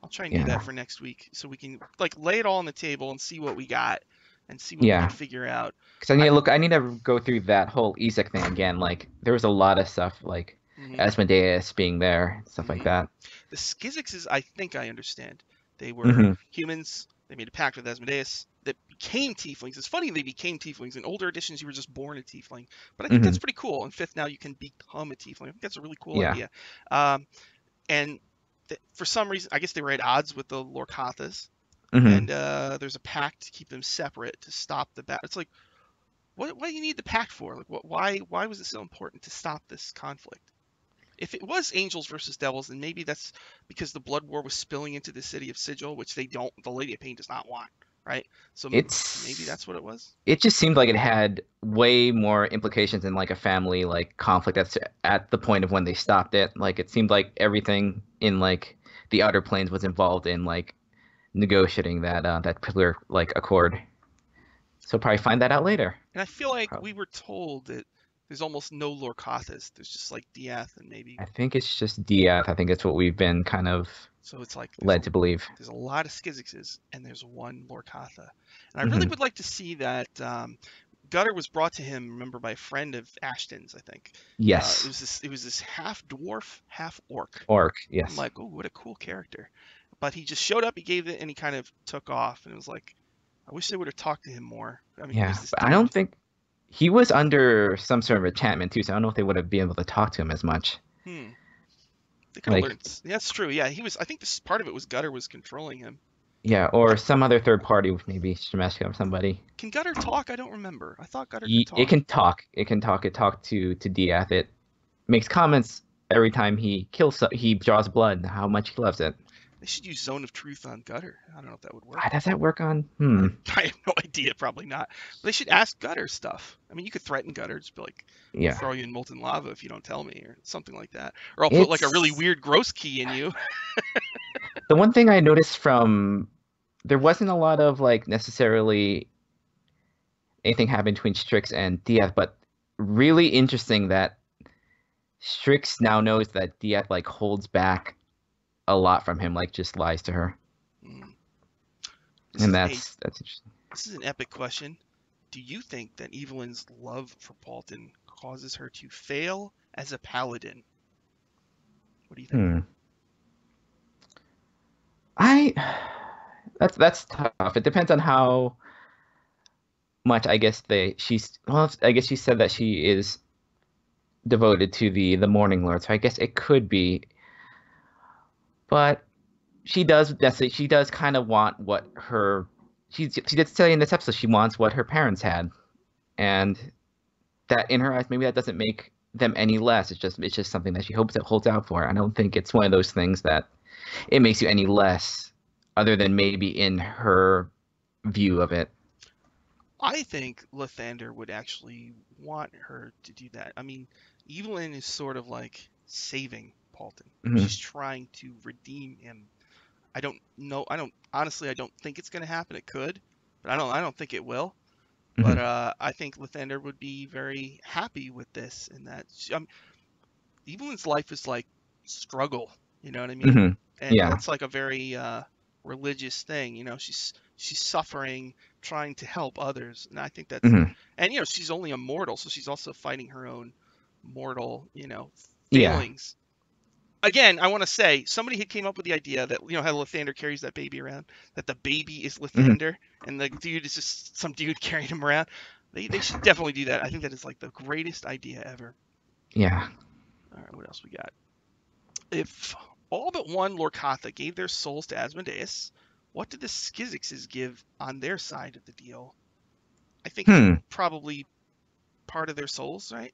I'll try and do Yeah, that for next week so we can like lay it all on the table and see what we got and see what we can yeah. figure out. Because I need I to look. I need to go through that whole Ezek thing again. Like there was a lot of stuff, like mhm, Asmodeus being there, stuff like mhm. that. The Skizixes, I think I understand. They were Hmm. humans. They made a pact with Asmodeus that became tieflings. It's funny they became tieflings. In older editions, you were just born a tiefling, but I think Hmm. that's pretty cool. In fifth, now you can become a tiefling. I think that's a really cool Yeah. idea. Um, and for some reason, I guess they were at odds with the Lorcathas, Hmm. and there's a pact to keep them separate to stop the battle. It's like, what do you need the pact for? Like, why was it so important to stop this conflict? If it was angels versus devils, then maybe that's because the blood war was spilling into the city of Sigil, which the Lady of Pain does not want, right? So maybe It's that's what it was. it just seemed like it had way more implications than like a family like conflict that's at the point of when they stopped it. Like it seemed like everything in like the outer planes was involved in like negotiating that particular like accord. So probably find that out later. And I feel like Probably. we were told that there's almost no Lorcathas. There's just like Diath and maybe. I think it's just Diath. I think it's what we've been kind of So it's like led to believe. there's a lot of Skizixes and there's one Lorcatha. And I really Hmm. would like to see that. Gutter was brought to him, remember, by a friend of Ashton's, I think. Yes. It was this half dwarf, half orc. Orc. I'm Yes. like, oh, what a cool character. But he just showed up, he gave it, and he kind of took off. And it was like, I wish they would have talked to him more. I mean, he Yeah, was this but I dude. don't think he was under some sort of enchantment too, so I don't know if they would have been able to talk to him as much. Hmm. They could have Like, learned. Yeah, that's true. Yeah, he was. I think this part of it was Gutter was controlling him. yeah, or some other third party, maybe Shemeshka or somebody. Can Gutter talk? I don't remember. I thought Gutter could It talk. can talk. It can talk. It talked to Diath. It makes comments every time he kills. He draws blood. How much he loves it. They should use Zone of Truth on Gutter. I don't know if that would work. Does that work on? I have no idea. Probably not. But they should ask Gutter stuff. I mean, you could threaten Gutter. Just be like, I'll Yeah. throw you in molten lava if you don't tell me, or something like that. Or I'll put like a really It's weird gross key in you. the one thing I noticed from there wasn't a lot of like necessarily anything happening between Strix and Diath, but really interesting that Strix now knows that Diath like holds back a lot from him, like just lies to her, Mm. and that's interesting. This is an epic question. Do you think that Evelyn's love for Paultin causes her to fail as a paladin? What do you think? I that's tough. It depends on how much I guess I guess she said that she is devoted to the Morning Lord, so I guess it could be, but she does kind of want what she did say in this episode she wants what her parents had, and that in her eyes maybe that doesn't make them any less. It's just something that she hopes it holds out for. I don't think it's one of those things that it makes you any less, other than maybe in her view of it. I think Lathander would actually want her to do that. I mean, Evelyn is sort of like saving Paultin. Mm-hmm. She's trying to redeem him. I don't know. Honestly, I don't think it's going to happen. It could, but I don't think it will. Mm-hmm. But I think Lathander would be very happy with this, and that Evelyn's life is like struggle. You know what I mean? Mm-hmm. And Yeah. that's like a very religious thing. You know, she's suffering, trying to help others, and I think that's Mm-hmm. and she's only a mortal, so she's also fighting her own mortal Yeah. failings. Again, I want to say somebody had came up with the idea that how Lathander carries that baby around, that the baby is Lathander, and the dude is just some dude carrying him around. They should definitely do that. I think that is like the greatest idea ever. Yeah. All right, what else we got? If all but one Lorcatha gave their souls to Asmodeus, what did the Skizixes give on their side of the deal? I think probably part of their souls, right?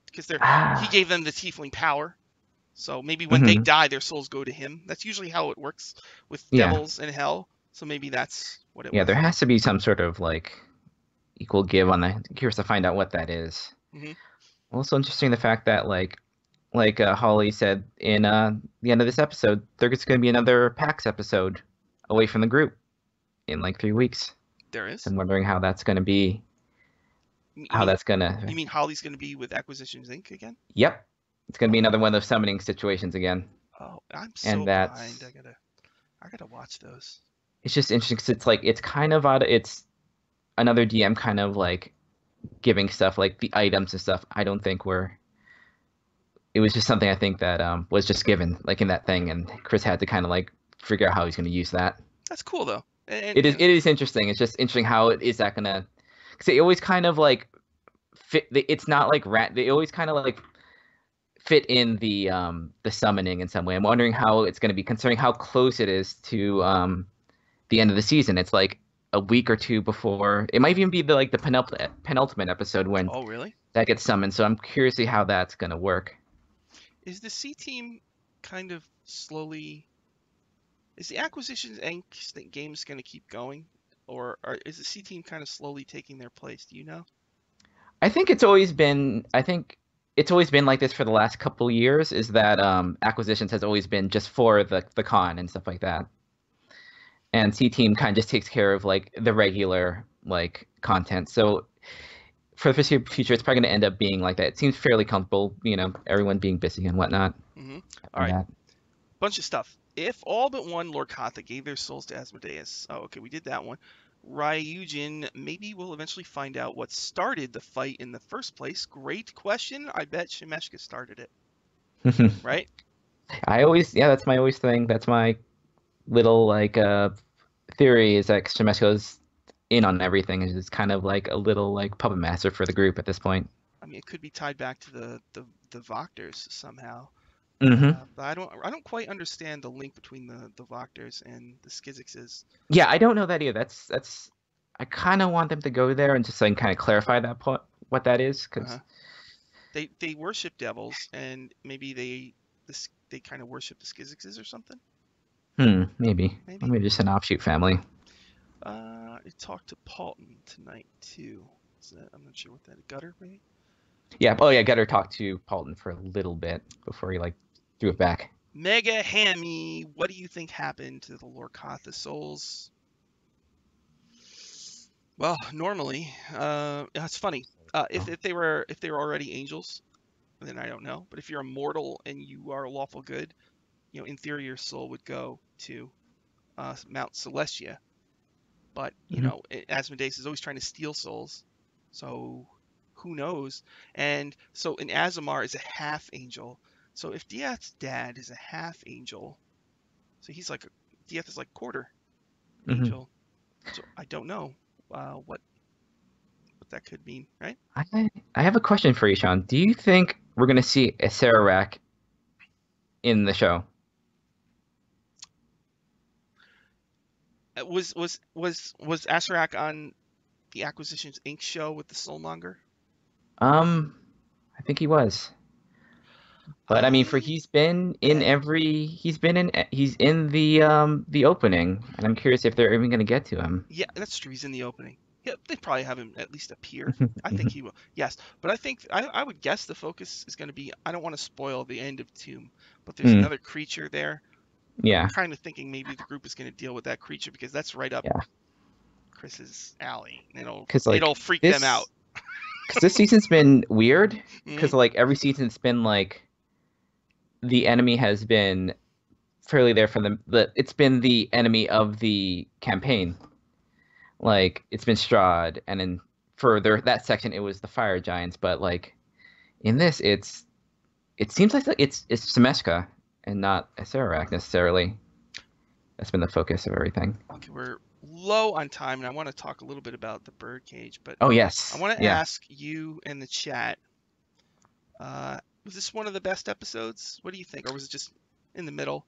Because he gave them the tiefling power. So maybe when they die, their souls go to him. That's usually how it works with devils in hell. So maybe that's what it was. Yeah, there has to be some sort of like equal give on that. I'm curious to find out what that is. Mm-hmm. Also interesting the fact that like Holly said in the end of this episode, there's going to be another PAX episode away from the group in like 3 weeks. There is. I'm wondering how that's going to be. You mean Holly's going to be with Acquisitions Inc. again? Yep. It's going to be another one of those summoning situations again. Oh, I'm so behind. I gotta watch those. It's just interesting because it's like it's kind of odd. It's another DM kind of like giving stuff like the items and stuff. I don't think it was just something I think that was just given like in that thing, and Chris had to kind of like figure out how he's going to use that. That's cool though. It is interesting. It's just interesting how is that gonna, because they always kind of like fit. It's not like they always kind of like fit in the summoning in some way. I'm wondering how it's going to be, considering how close it is to the end of the season. It's like a week or two before. It might even be the penultimate episode when really? That gets summoned. So I'm curious to see how that's going to work. Is the C team kind of slowly? Is the Acquisitions Inc. games going to keep going, or is the C team kind of slowly taking their place? Do you know? I think it's always been like this for the last couple years, is that Acquisitions has always been just for the con and stuff like that. And C Team kind of just takes care of like the regular like content. So for the foreseeable future, it's probably going to end up being like that. It seems fairly comfortable, everyone being busy and whatnot. Mm-hmm. All right. bunch of stuff. If all but one Lorcatha gave their souls to Asmodeus. Oh, okay, we did that one. Ryujin, maybe we'll eventually find out what started the fight in the first place. Great question. I bet Shemeshka started it, right? That's my always thing. That's my little like theory is that Shemeshko's in on everything and is kind of like a little like puppet master for the group at this point. I mean, it could be tied back to the Voctors somehow. Hmm. But I don't quite understand the link between the Voctors and the Skizixes. Yeah, I don't know that either. That's I kind of want them to go there and just like kind of clarify that point, what that is, Uh-huh. because They worship devils, and maybe they kind of worship the Skizixes or something. maybe Maybe. maybe just an offshoot family. I talked to Paultin tonight too. I'm not sure what that gutter maybe. Yeah. Oh yeah, Getter talked to Paulton for a little bit before he like threw it back. Mega Hammy, what do you think happened to the Lorcatha souls? Well, normally, it's funny. If they were already angels, then I don't know. But if you're immortal and you are lawful good, in theory your soul would go to Mount Celestia. But Hmm. Asmodeus is always trying to steal souls, so who knows? And so an Azamar is a half angel. So if Diath's dad is a half angel, so Diath is like quarter Hmm. angel. So I don't know what that could mean, right? I have a question for you, Sean. Do you think we're gonna see a Sararak in the show? Was Asarak on the Acquisitions Inc. show with the Soulmonger? Um, I think he was. But I mean, for I he's been in bet. he's in the opening, and I'm curious if they're even gonna get to him. Yeah, that's true. He's in the opening. Yeah, they probably have him at least appear. I think he will. Yes, but I think I would guess the focus is going to be. I don't want to spoil the end of Tomb, but there's Mm, another creature there. I'm yeah, kind of thinking maybe the group is going to deal with that creature because that's right up yeah. Chris's alley. Because It'll like freak them out. this season's been weird. Hmm. Because like every season, it's been like the enemy has been fairly there for it's been the enemy of the campaign. Like it's been Strahd, and then further that section it was the fire giants. But like in this, it seems like it's Semeska and not Acererak necessarily. That's been the focus of everything. Okay, we're low on time, and I want to talk a little bit about the birdcage, but Oh I yes, want to yeah. ask you in the chat. Was this one of the best episodes? What do you think, or was it just in the middle?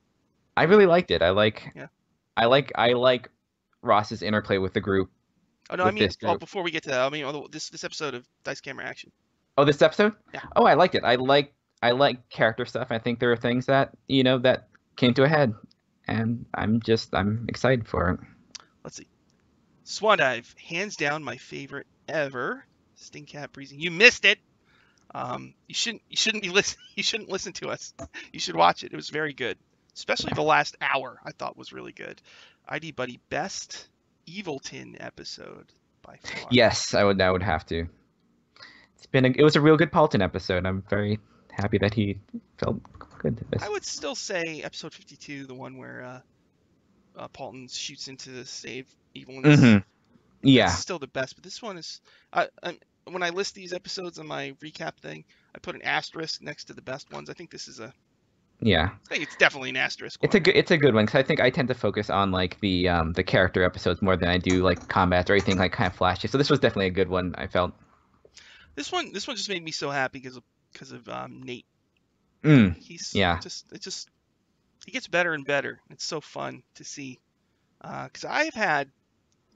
I really liked it. Yeah. I like Ross's interplay with the group Oh no, I with mean, this group. before we get to that, I mean, this episode of Dice Camera Action. Oh, this episode? Yeah. Oh, I liked it. I like character stuff. I think there are things that that came to a head, and I'm excited for it. Let's see. Swan Dive, hands down my favorite ever. Stingcat breezing. You missed it. You shouldn't be listen. You shouldn't listen to us. You should watch it. It was very good, especially the last hour. I thought was really good. ID Buddy, best Evilton episode by far. Yes, I would have to. It was a real good Paulton episode. I'm very happy that he felt good at I this. would still say episode 52, the one where Paulton shoots into the save evilness. Hmm. That's Yeah, still the best. But this one is, when I list these episodes on my recap thing, I put an asterisk next to the best ones. I think this is yeah. I think it's definitely an asterisk one. It's a good one because I think I tend to focus on like the character episodes more than I do like combat or anything like kind of flashy. So this was definitely a good one. I felt. This one just made me so happy because of Nate. He's Yeah. just he gets better and better. It's so fun to see. Because I've had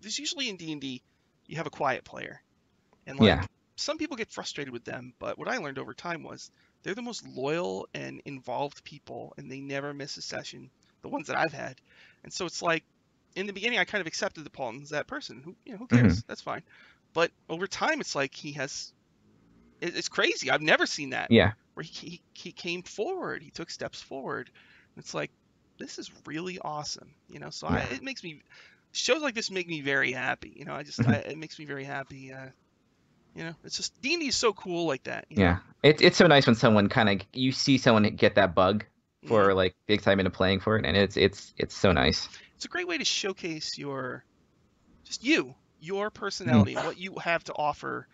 there's usually in D&D you have a quiet player, and Yeah. like some people get frustrated with them, but what I learned over time was they're the most loyal and involved people, and they never miss a session. The ones that I've had, and so it's like in the beginning I kind of accepted the Paulton's that person who Hmm. cares, that's fine. But over time it's like it's crazy. I've never seen that Yeah. where he came forward, he took steps forward. It's like this is really awesome, So Yeah. it makes me shows like this make me very happy, it makes me very happy. It's just D&D is so cool like that. Yeah. It's so nice when someone kind of you see someone get that bug Mhm. for like the excitement of playing for it, and it's so nice. It's a great way to showcase your Mhm. personality, and what you have to offer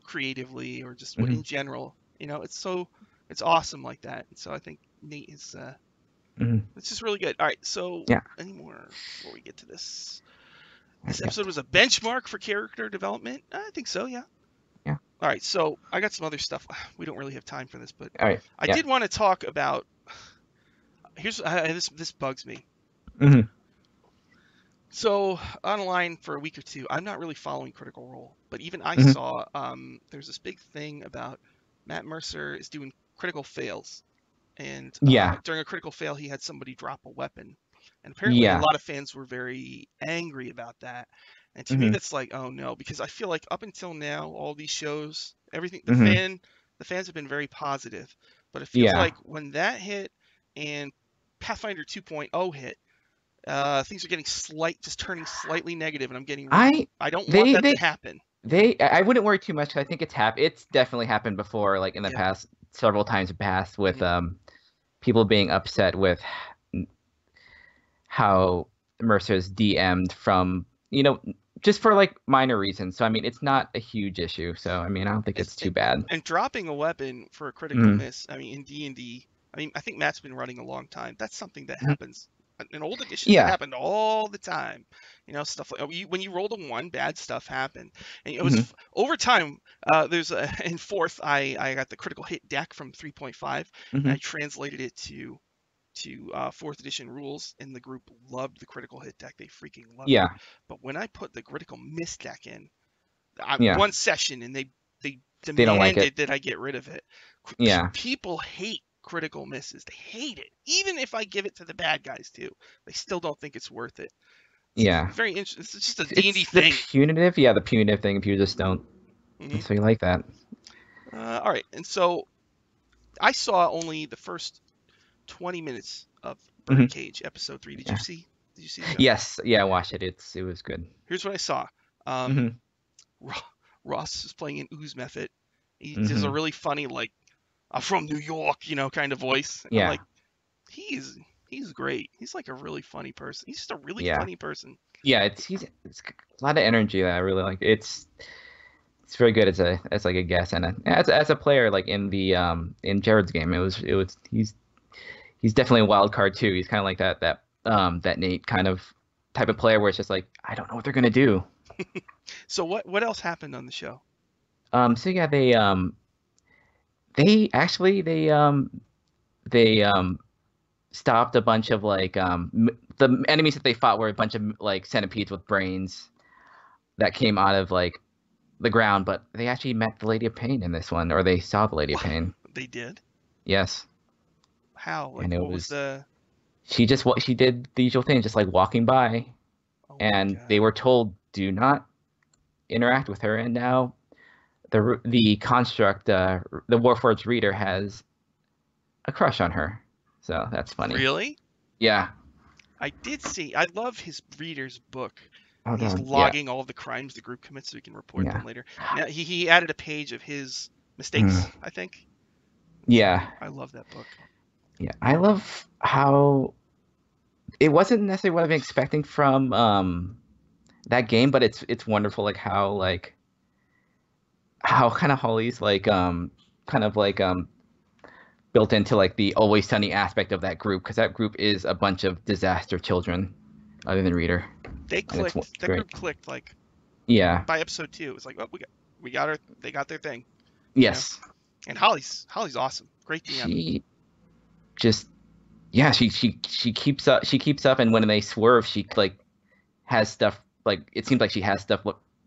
creatively, or just what Mhm. in general. It's awesome like that. And so I think Nate is Mhm. it's just really good. All right, so Yeah. any more before we get to this? Yeah. This episode was a benchmark for character development. I think so, yeah. Yeah. All right, so I got some other stuff. We don't really have time for this, but All right. I Yeah. did want to talk about. Here's this bugs me. Mhm. So online for a week or two, I'm not really following Critical Role, but even I Mhm. saw there's this big thing about Matt Mercer is doing critical fails, and Yeah. during a critical fail, he had somebody drop a weapon, and apparently a Yeah. lot of fans were very angry about that. And to me, Mhm. that's like, oh no, because I feel like up until now, all these shows, everything, Mhm. the fans have been very positive, but it feels Yeah. like when that hit and Pathfinder 2.0 hit, things are getting just turning slightly negative, and I'm getting really, I I don't want they that to they happen. I wouldn't worry too much 'cause I think it's definitely happened before, like in the Yeah. past several times past with Hmm. people being upset with how Mercer's DM'd from, just for like minor reasons. So I mean, it's not a huge issue. So I mean, I don't think And, it's too and bad. and dropping a weapon for a critical Mm-hmm. miss, I mean, in D&D, I mean, I think Matt's been running a long time. That's something that Hmm. happens. In old editions, that Yeah. happened all the time. Stuff like when you rolled a one, bad stuff happened. And it was Hmm. over time. In fourth, I got the critical hit deck from 3.5, and Hmm. I translated it to fourth edition rules, and the group loved the critical hit deck. They freaking loved it. Yeah. But when I put the critical miss deck in, Yeah. one session, and they They don't like it. demanded that I get rid of it. Yeah. People hate critical misses. They hate it. Even if I give it to the bad guys too, they still don't think it's worth it. It's Yeah. very interesting. It's just a D&D It's the thing. punitive. Yeah, the punitive thing. If you just don't, Hmm. so you like that. All right, and so I saw only the first 20 minutes of Hmm. Birdcage episode 3. Did you Yeah. see? Did you see the show? Yes. Yeah. Watch it. It was good. Here's what I saw. Um, Hmm. Ross is playing an ooze method. He does a Hmm. really funny, like, I'm from New York, kind of voice. I'm Yeah. like, he's he's great. He's like a really funny person. He's just a really Yeah. funny person. Yeah. It's a lot of energy that I really like. It's very good as like a guest and as a player like in Jared's game. It was he's definitely a wild card too. He's kind of like that Nate kind of type of player where it's just like I don't know what they're gonna do. So what else happened on the show? So yeah, they actually they stopped a bunch of like the enemies that they fought were a bunch of like centipedes with brains that came out of like the ground, but they actually met the Lady of Pain in this one, or they saw the Lady of What Pain. they did? Yes, How? Like, and it what was was the? she did the usual thing, just like walking by, Oh my and they god. were told do not interact with her, and now the construct, the Warforged reader has a crush on her, so that's funny. Really? Yeah. I did see. I love his reader's book, Oh and he's no. Yeah. logging all of the crimes the group commits so he can report them Yeah. later. Now he added a page of his Mm. mistakes, I think. So Yeah. I love that book. Yeah. I love how it wasn't necessarily what I've been expecting from that game, but it's wonderful how kind of Holly's like kind of like built into like the always sunny aspect of that group, because that group is a bunch of disaster children other than Reader, They and it's clicked. That great. group clicked like Yeah. by episode 2. It was like, oh, we got her. They got their thing. You know. Yes. And Holly's awesome. Great DM. She just yeah, she keeps up, and when they swerve, she like has stuff, like it seems like she has stuff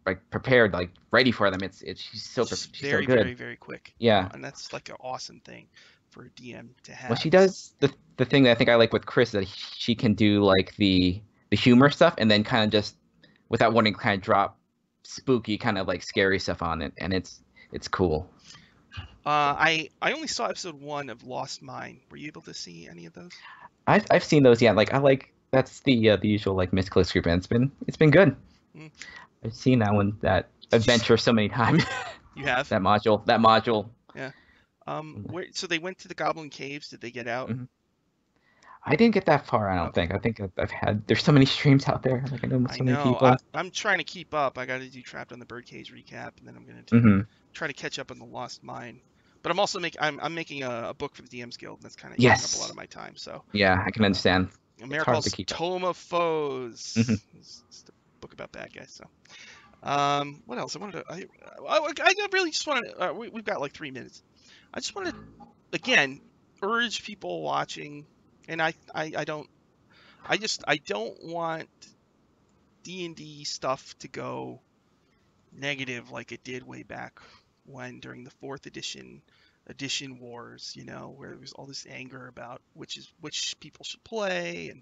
like prepared, like ready for them. She's She's so very, good. very, very quick. Yeah. And that's like an awesome thing for a DM to Well, have. she does the thing that I think I like with Chris, that she can do like the humor stuff, and then kind of just without wanting to kind of drop spooky kind of like scary stuff on it, and it's cool. I only saw episode 1 of Lost Mine. Were you able to see any of those? I've seen those. Yeah, like I like that's the usual like mystical group, and it's been good. Mm. I've seen that Did you adventure so many times. You have? that module. Yeah. So they went to the Goblin Caves. Did they get out? Mhm. I didn't get that far. I don't Okay. think. I think I've had. There's so many streams out there. Like I know I so many know. people. I'm trying to keep up. I got to do Trapped on the Birdcage recap, and then I'm gonna do Hmm. try to catch up on the Lost Mine. But I'm also I'm making a book for the DMs Guild, and that's kind of eating up a lot Yes. of my time. So Yeah, I can uh, understand. It's hard to Ameripal's keep up. Tome of Hmm. Foes. It's the book about bad guys. So what else? I wanted to. I really just wanted. We've got like 3 minutes. I just wanted to again urge people watching, and I don't. I don't want D&D stuff to go negative like it did way back when during the fourth edition wars, where there was all this anger about which people should play,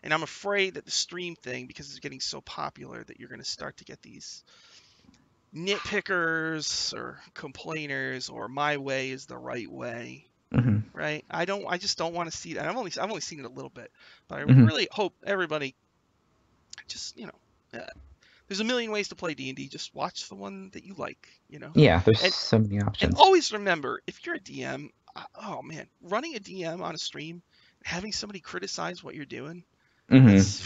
and I'm afraid that the stream thing, because it's getting so popular, that you're going to start to get these nitpickers or complainers, or my way is the right way, Hmm. right? I just don't want to see that. I've only seen it a little bit, but I Hmm. really hope everybody just, uh, there's a million ways to play D&D. Just watch the one that you like. Yeah, there's And so many and options. always remember, if you're a DM, oh man, running a DM on a stream, having somebody criticize what you're doing, Hmm. that's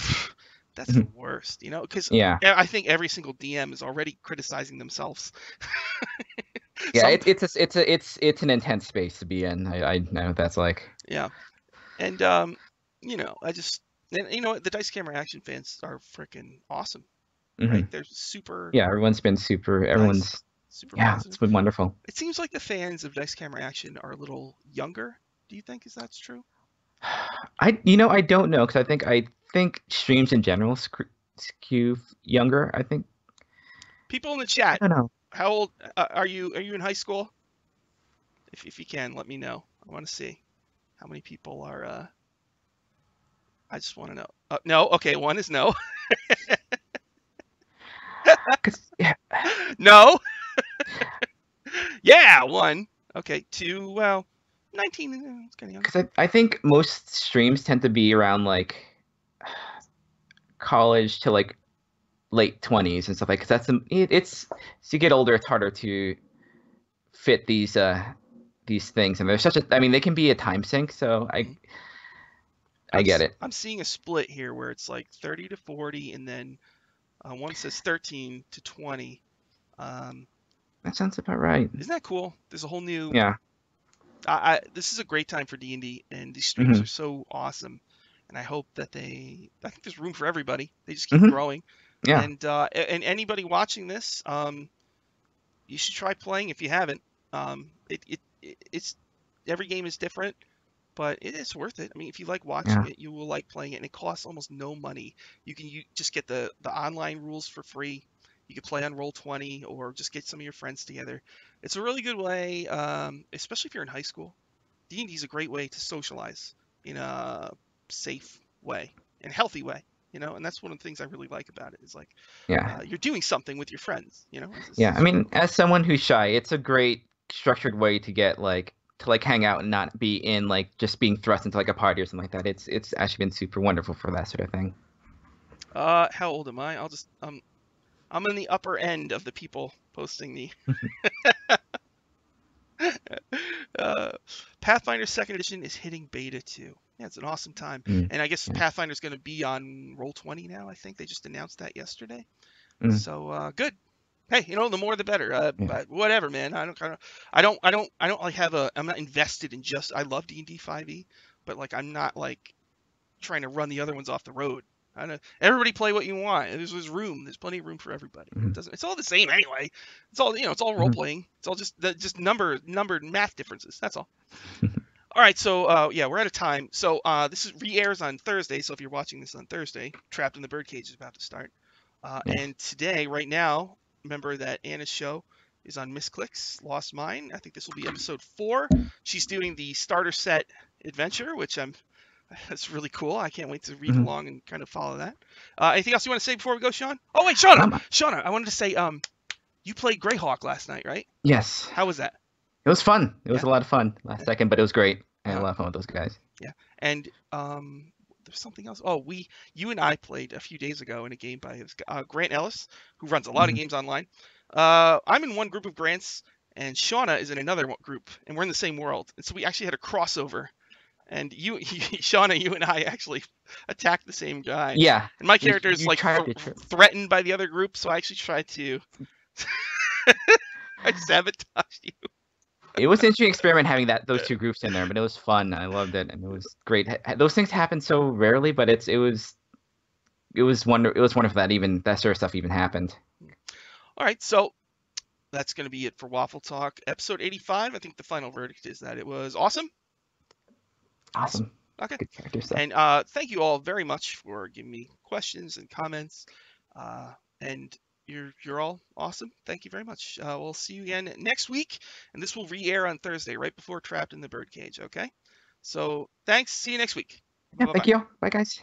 that's the Hmm. worst, because Yeah. I think every single DM is already criticizing themselves. Yeah, Some, it's an intense space to be in. I know what that's like. yeah, and I just, and the Dice Camera Action fans are freaking awesome, Hmm. right? They're super Yeah, everyone's been super. nice, Everyone's super yeah, it's positive. been wonderful. It seems like the fans of Dice Camera Action are a little younger. Do you think is that's true? I don't know because I think streams in general skew younger. I think People in the I chat, don't know. how old are you? Are you in high school? If you can, let me know. I want to see how many people are. I just want to know. No, okay, one is no, 'Cause, yeah, no, yeah, one. Okay, two. Well, 19. It's kind of young. 'cause I think most streams tend to be around like college to like late 20s and stuff like. Because it's as you get older, it's harder to fit these things, and there's such a. I mean, they can be a time sink. So I Mhm. I get it. I'm seeing a split here where it's like 30 to 40, and then one says 13 to 20. Um, That sounds about right. isn't that cool? There's a whole new. Yeah. This is a great time for D&D, and these streams Hmm. are so awesome. And I hope that I think there's room for everybody. They just keep Hmm. growing. Yeah. And anybody watching this, you should try playing if you haven't. It's every game is different, but it is worth it. I mean, if you like watching Yeah. it, you will like playing it, and it costs almost no money. You just get the online rules for free. You can play on Roll20 or just get some of your friends together. It's a really good way, especially if you're in high school. D&D is a great way to socialize in a safe way and healthy way. And that's one of the things I really like about it is like Yeah. you're doing something with your friends. Yeah. I It's really mean, cool. as someone who's shy, it's a great structured way to get to hang out and not be in like just being thrust into like a party or something like that. It's actually been super wonderful for that sort of thing. How old am I? I'm in the upper end of the people posting the uh, Pathfinder Second Edition is hitting beta too. Yeah, it's an awesome time, Mm, and I guess yeah. Pathfinder's going to be on Roll20 now. I think they just announced that yesterday. Mm, So good. Hey, the more the better. yeah. But whatever, man. I don't like have a. I'm not invested in just. I love D&D 5e, but like I'm not like trying to run the other ones off the road. I know everybody play what you want. There's room. There's plenty of room for everybody. Mm, It's all the same anyway. It's all It's all role mm. playing. It's all just numbered math differences. That's all. All right, so yeah, we're out of time. So this re-airs on Thursday. So if you're watching this on Thursday, Trapped in the Birdcage is about to start. Yes. And today, right now, remember that Anna's show is on Misclicks, Lost Mine. I think this will be episode 4. She's doing the starter set adventure, which that's really cool. I can't wait to read Hmm. along and kind of follow that. Anything else you want to say before we go, Sean? Oh wait, Shauna, I wanted to say, you played Greyhawk last night, right? Yes. How was that? It was fun. It was Yeah, a lot of fun last yeah, second, but it was great. I had a uh-huh. lot of fun with those guys. Yeah. And there's something else. Oh, you and I played a few days ago in a game by Grant Ellis, who runs a lot of Hmm. games online. I'm in one group of Grants, and Shauna is in another group, and we're in the same world. And so we actually had a crossover And you, Shauna, you and I actually attacked the same guy. Yeah, And my you character is you like tried to. threatened by the other group, so I actually tried to. I sabotaged you. It was an interesting experiment having those two groups in there, but it was fun. I loved it, and it was great. Those things happen so rarely, but it was wonderful that sort of stuff even happened. All right, so that's going to be it for Waffle Talk, episode 85. I think the final verdict is that it was awesome. Awesome. Okay. Good character stuff. And thank you all very much for giving me questions and comments. And you're all awesome. Thank you very much. We'll see you again next week, and this will re-air on Thursday, right before Trapped in the Birdcage. Okay. So thanks. See you next week. Yeah, Bye thank bye. you. Bye, guys.